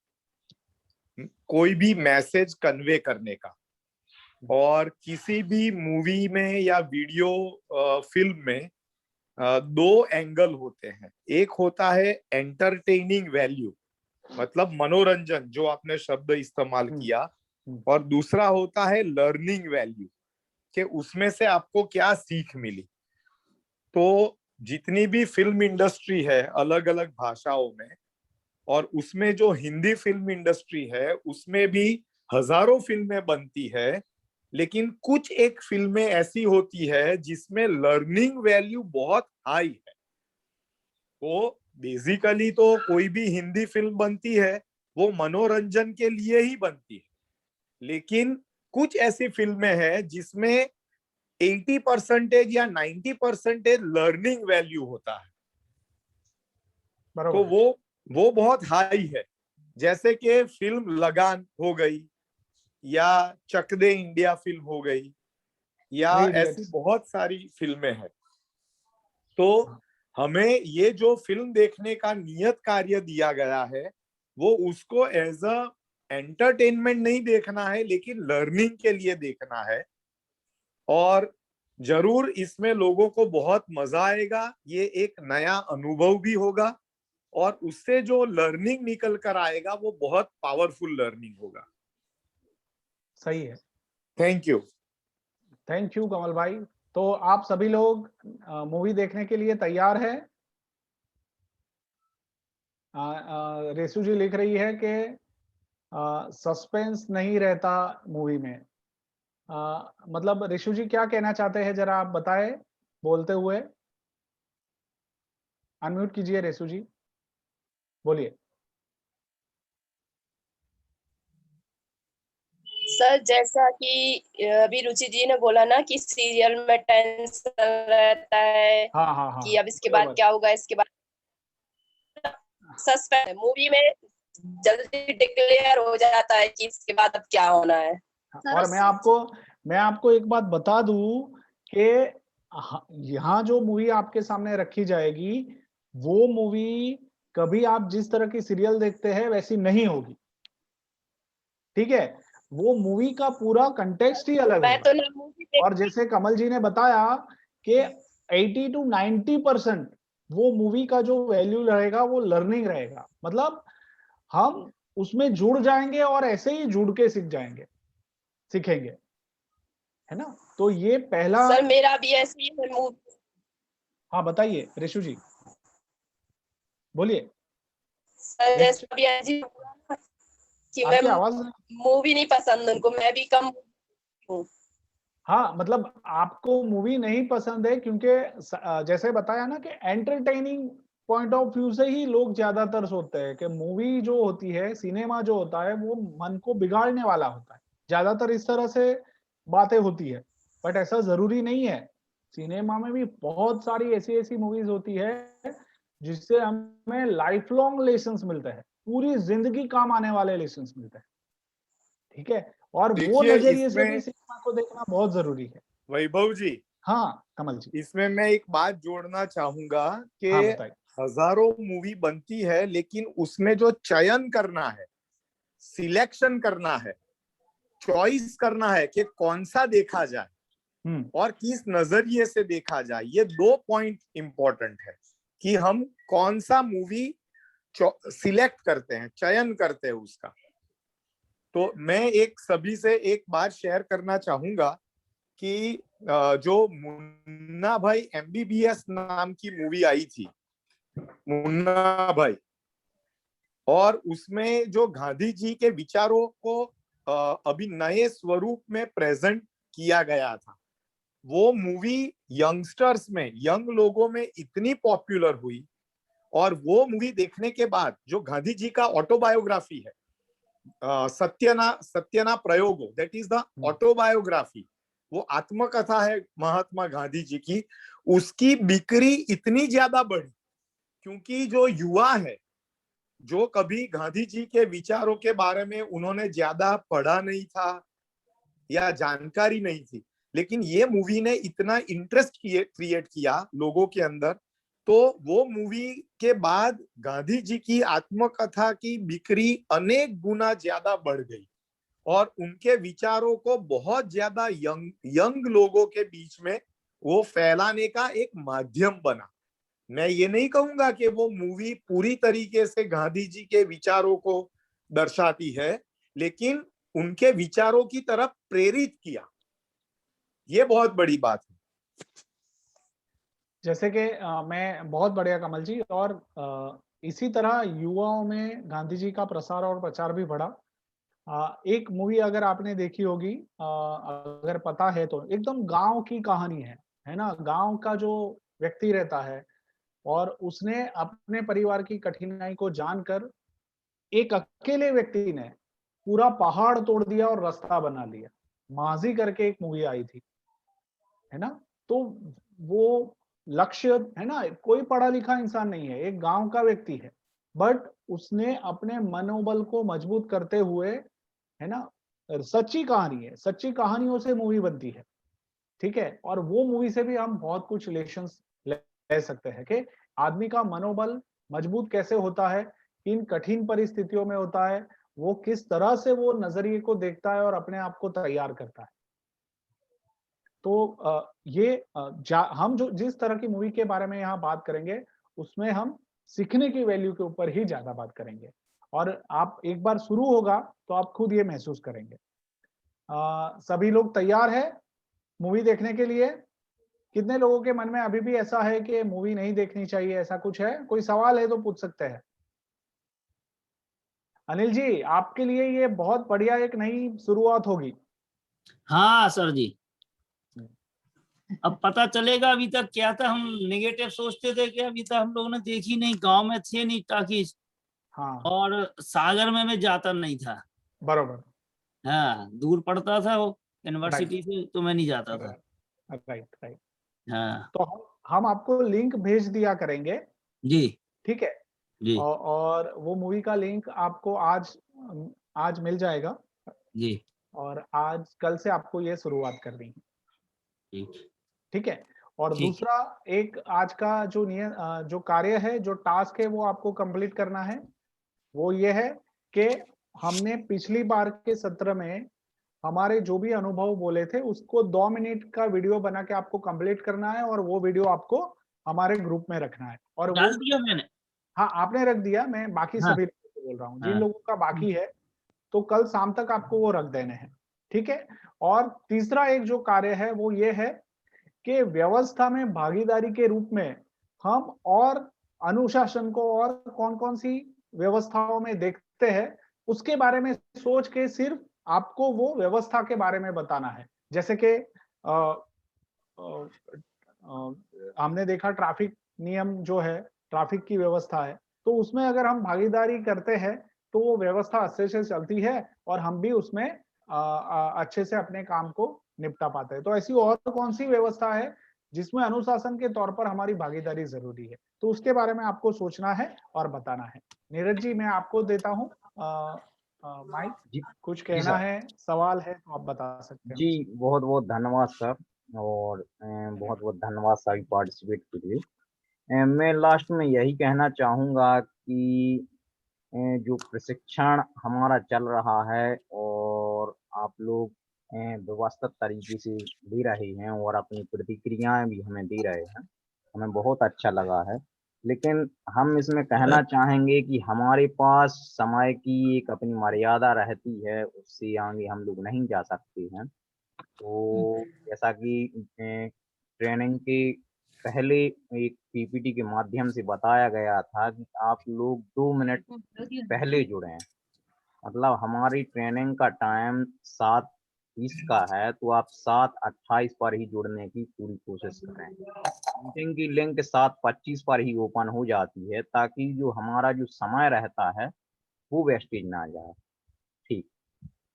कोई भी मैसेज कन्वे करने का, और किसी भी मूवी में या वीडियो फिल्म में 2 एंगल होते हैं। एक होता है एंटरटेनिंग वैल्यू, मतलब मनोरंजन, जो आपने शब्द इस्तेमाल किया, और दूसरा होता है लर्निंग वैल्यू, कि उसमें से आपको क्या सीख मिली। तो जितनी भी फिल्म इंडस्ट्री है अलग अलग भाषाओं में, और उसमें जो हिंदी फिल्म इंडस्ट्री है उसमें भी हजारों फिल्में बनती है, लेकिन कुछ एक फिल्में ऐसी होती है जिसमें लर्निंग वैल्यू बहुत हाई है। तो बेसिकली तो कोई भी हिंदी फिल्म बनती है वो मनोरंजन के लिए ही बनती है, लेकिन कुछ ऐसी फिल्में हैं जिसमें 80% या 90% लर्निंग वैल्यू होता है। तो वो बहुत हाई है। जैसे कि फिल्म लगान हो गई, या चक दे इंडिया फिल्म हो गई, या ऐसी बहुत सारी फिल्में हैं। तो हमें ये जो फिल्म देखने का नियत कार्य दिया गया है वो उसको एज अ एंटरटेनमेंट नहीं देखना है, लेकिन लर्निंग के लिए देखना है। और जरूर इसमें लोगों को बहुत मजा आएगा, ये एक नया अनुभव भी होगा, और उससे जो लर्निंग निकल कर आएगा वो बहुत पावरफुल लर्निंग होगा।
सही है,
थैंक यू।
थैंक यू कमल भाई। तो आप सभी लोग मूवी देखने के लिए तैयार है? रेसू जी लिख रही है कि सस्पेंस नहीं रहता मूवी में। मतलब रेशु जी क्या कहना चाहते हैं, जरा आप बताएं बोलते हुए। अनम्यूट कीजिए रेशु जी, बोलिए।
सर, जैसा कि अभी रुचि जी ने बोला ना कि सीरियल में टेंशन रहता है,
हाँ,
कि अब इसके बाद क्या होगा, इसके बाद सस्पेंस। मूवी में जल्दी डिक्लेयर हो जाता है कि इसके बाद अब क्या होना है।
और मैं आपको एक बात बता दूं कि यहाँ जो मूवी आपके सामने रखी जाएगी वो मूवी कभी आप जिस तरह की सीरियल देखते हैं वैसी नहीं होगी, ठीक है। वो मूवी का पूरा कंटेक्स्ट ही अलग होगा। और जैसे कमल जी ने बताया कि 80 to 90% वो मूवी का जो वैल्यू रहेगा वो लर्निंग रहेगा, मतलब हम उसमें जुड़ जाएंगे और ऐसे ही जुड़ के सीखेंगे, है ना। तो ये पहला।
सर मेरा भी ऐसे ही है।
हाँ बताइए रेशु जी, बोलिए।
सर जैसे अभी जी कि मैं मूवी नहीं पसंद उनको, मैं भी कम हूँ।
हाँ, मतलब आपको मूवी नहीं पसंद है क्योंकि जैसे बताया ना कि एंटरटेनिंग पॉइंट ऑफ व्यू से ही लोग ज्यादातर सोचते हैं कि मूवी जो होती है, सिनेमा जो होता है वो मन को बिगाड़ने वाला होता है, ज्यादातर इस तरह से बातें होती है। बट ऐसा जरूरी नहीं है, सिनेमा में भी बहुत सारी ऐसी मूवीज होती है जिससे हमें लाइफ लॉन्ग लेसन्स मिलते हैं, पूरी जिंदगी काम आने वाले लेसन्स मिलते हैं, ठीक है। और वो नजरिए से भी सिनेमा को देखना बहुत जरूरी है।
वैभव जी।
हाँ कमल जी,
इसमें मैं एक बात जोड़ना चाहूंगा कि हजारों मूवी बनती है, लेकिन उसमें जो चयन करना है, सिलेक्शन करना है, चॉइस करना है कि कौन सा देखा जाए और किस नजरिए से देखा जाए, ये 2 पॉइंट इंपॉर्टेंट है कि हम कौन सा मूवी सिलेक्ट करते हैं, चयन करते हैं उसका। तो मैं एक सभी से एक बात शेयर करना चाहूंगा कि जो मुन्ना भाई MBBS नाम की मूवी आई थी, मुन्ना भाई, और उसमें जो गांधी जी के विचारों को अभी नए स्वरूप में प्रेजेंट किया गया था, वो मूवी यंगस्टर्स में, यंग लोगों में इतनी पॉपुलर हुई। और वो मूवी देखने के बाद जो गांधी जी का ऑटोबायोग्राफी है, सत्यना प्रयोगो, दैट इज द ऑटोबायोग्राफी, वो आत्मकथा है महात्मा गांधी जी की, उसकी बिक्री इतनी ज्यादा बढ़ी क्योंकि जो युवा है, जो कभी गांधी जी के विचारों के बारे में उन्होंने ज्यादा पढ़ा नहीं था या जानकारी नहीं थी, लेकिन ये मूवी ने इतना इंटरेस्ट क्रिएट किया लोगों के अंदर, तो वो मूवी के बाद गांधी जी की आत्मकथा की बिक्री अनेक गुना ज्यादा बढ़ गई और उनके विचारों को बहुत ज्यादा यंग लोगों के बीच में वो फैलाने का एक माध्यम बना। मैं ये नहीं कहूंगा कि वो मूवी पूरी तरीके से गांधी जी के विचारों को दर्शाती है, लेकिन उनके विचारों की तरफ प्रेरित किया, ये बहुत बड़ी बात है।
जैसे कि मैं बहुत बढ़िया कमल जी, और इसी तरह युवाओं में गांधी जी का प्रसार और प्रचार भी बढ़ा। एक मूवी अगर आपने देखी होगी, अगर पता है तो, एकदम गांव की कहानी है ना। गांव का जो व्यक्ति रहता है और उसने अपने परिवार की कठिनाई को जानकर एक अकेले व्यक्ति ने पूरा पहाड़ तोड़ दिया और रास्ता बना लिया। माजी करके एक मूवी आई थी, है ना। तो वो लक्ष्य है ना, कोई पढ़ा लिखा इंसान नहीं है, एक गांव का व्यक्ति है, बट उसने अपने मनोबल को मजबूत करते हुए, है ना, सच्ची कहानी है, सच्ची कहानियों से मूवी बनती है, ठीक है। और वो मूवी से भी हम बहुत कुछ लेशंस ले सकते हैं कि आदमी का मनोबल मजबूत कैसे होता है, इन कठिन परिस्थितियों में होता है, वो किस तरह से वो नजरिए को देखता है और अपने आप को तैयार करता है। तो हम जो जिस तरह की मूवी के बारे में यहाँ बात करेंगे, उसमें हम सीखने की वैल्यू के ऊपर ही ज्यादा बात करेंगे, और आप एक बार शुरू होगा तो आप खुद ये महसूस करेंगे। सभी लोग तैयार है मूवी देखने के लिए? कितने लोगों के मन में अभी भी ऐसा है कि मूवी नहीं देखनी चाहिए, ऐसा कुछ है? कोई सवाल है तो पूछ सकते हैं। अनिल जी, आपके लिए ये बहुत बढ़िया एक नई शुरुआत होगी।
हाँ सर जी, अब पता चलेगा। अभी तक क्या था, हम नेगेटिव सोचते थे कि अभी तक हम लोगों ने देखी नहीं, गांव में थे नहीं ताकि,
हाँ,
और सागर में मैं जाता नहीं था,
बरोबर,
हाँ दूर पड़ता था वो यूनिवर्सिटी से, तो मैं नहीं जाता था।
Right right.
हाँ
तो हम आपको लिंक भेज दिया करेंगे,
जी
ठीक है।
जी
और वो मूवी का लिंक आपको आज मिल जाएगा,
जी,
और आज कल से आपको ये शुरुआत करनी है,
ठीक
ठीक है। और
ठीक।
दूसरा, एक आज का जो कार्य है, जो टास्क है, वो आपको कंप्लीट करना है। वो ये है कि हमने पिछली बार के सत्र में हमारे जो भी अनुभव बोले थे, उसको 2 मिनट का वीडियो बना के आपको कंप्लीट करना है, और वो वीडियो आपको हमारे ग्रुप में रखना है। और वो,
डाल दिया मैंने।
हाँ आपने रख दिया, मैं बाकी
हाँ
सभी लोगों को बोल रहा हूँ, जिन
हाँ
लोगों का बाकी है तो कल शाम तक आपको वो रख देने हैं, ठीक है। और तीसरा एक जो कार्य है वो ये है कि व्यवस्था में भागीदारी के रूप में हम और अनुशासन को और कौन कौन सी व्यवस्थाओं में देखते हैं, उसके बारे में सोच के सिर्फ आपको वो व्यवस्था के बारे में बताना है। जैसे कि हमने देखा ट्रैफिक नियम जो है, ट्रैफिक की व्यवस्था है, तो उसमें अगर हम भागीदारी करते हैं तो वो व्यवस्था अच्छे से चलती है और हम भी उसमें अच्छे से अपने काम को निपटा पाते हैं। तो ऐसी और कौन सी व्यवस्था है जिसमें अनुशासन के तौर पर हमारी भागीदारी जरूरी है, तो उसके बारे में आपको सोचना है और बताना है। नीरज जी, मैं आपको देता हूँ माइक, कुछ कहना है, सवाल है तो आप बता सकते हैं।
जी बहुत बहुत धन्यवाद सर, और बहुत बहुत धन्यवाद सभी पार्टिसिपेट के लिए। मैं लास्ट में यही कहना चाहूँगा कि जो प्रशिक्षण हमारा चल रहा है और आप लोग व्यवस्थित तरीके से दे रहे हैं और अपनी प्रतिक्रियाएं भी हमें दे रहे हैं, हमें बहुत अच्छा लगा है। लेकिन हम इसमें कहना चाहेंगे कि हमारे पास समय की एक अपनी मर्यादा रहती है, उससे आगे हम लोग नहीं जा सकते हैं। तो जैसा कि ट्रेनिंग के पहले एक पीपीटी के माध्यम से बताया गया था कि आप लोग 2 मिनट पहले जुड़ें। मतलब हमारी ट्रेनिंग का टाइम 7:30 का है, तो आप 7:28 पर ही जुड़ने की पूरी कोशिश करें। मीटिंग की लिंक 7:25 पर ही ओपन हो जाती है, ताकि जो हमारा जो समय रहता है वो वेस्टेज ना जाए। ठीक।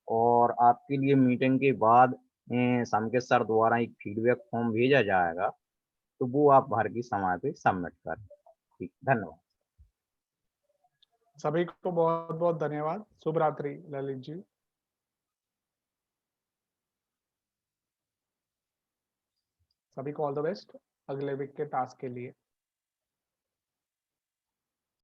और आपके लिए मीटिंग के बाद संकेत सर द्वारा एक फीडबैक फॉर्म भेजा जाएगा, तो वो आप भर के समय पे सबमिट करें। ठीक, धन्यवाद।
सभी को बहुत बहुत धन्यवाद। शुभ रात्रि ललित जी। सभी को ऑल द बेस्ट अगले वीक के टास्क के लिए।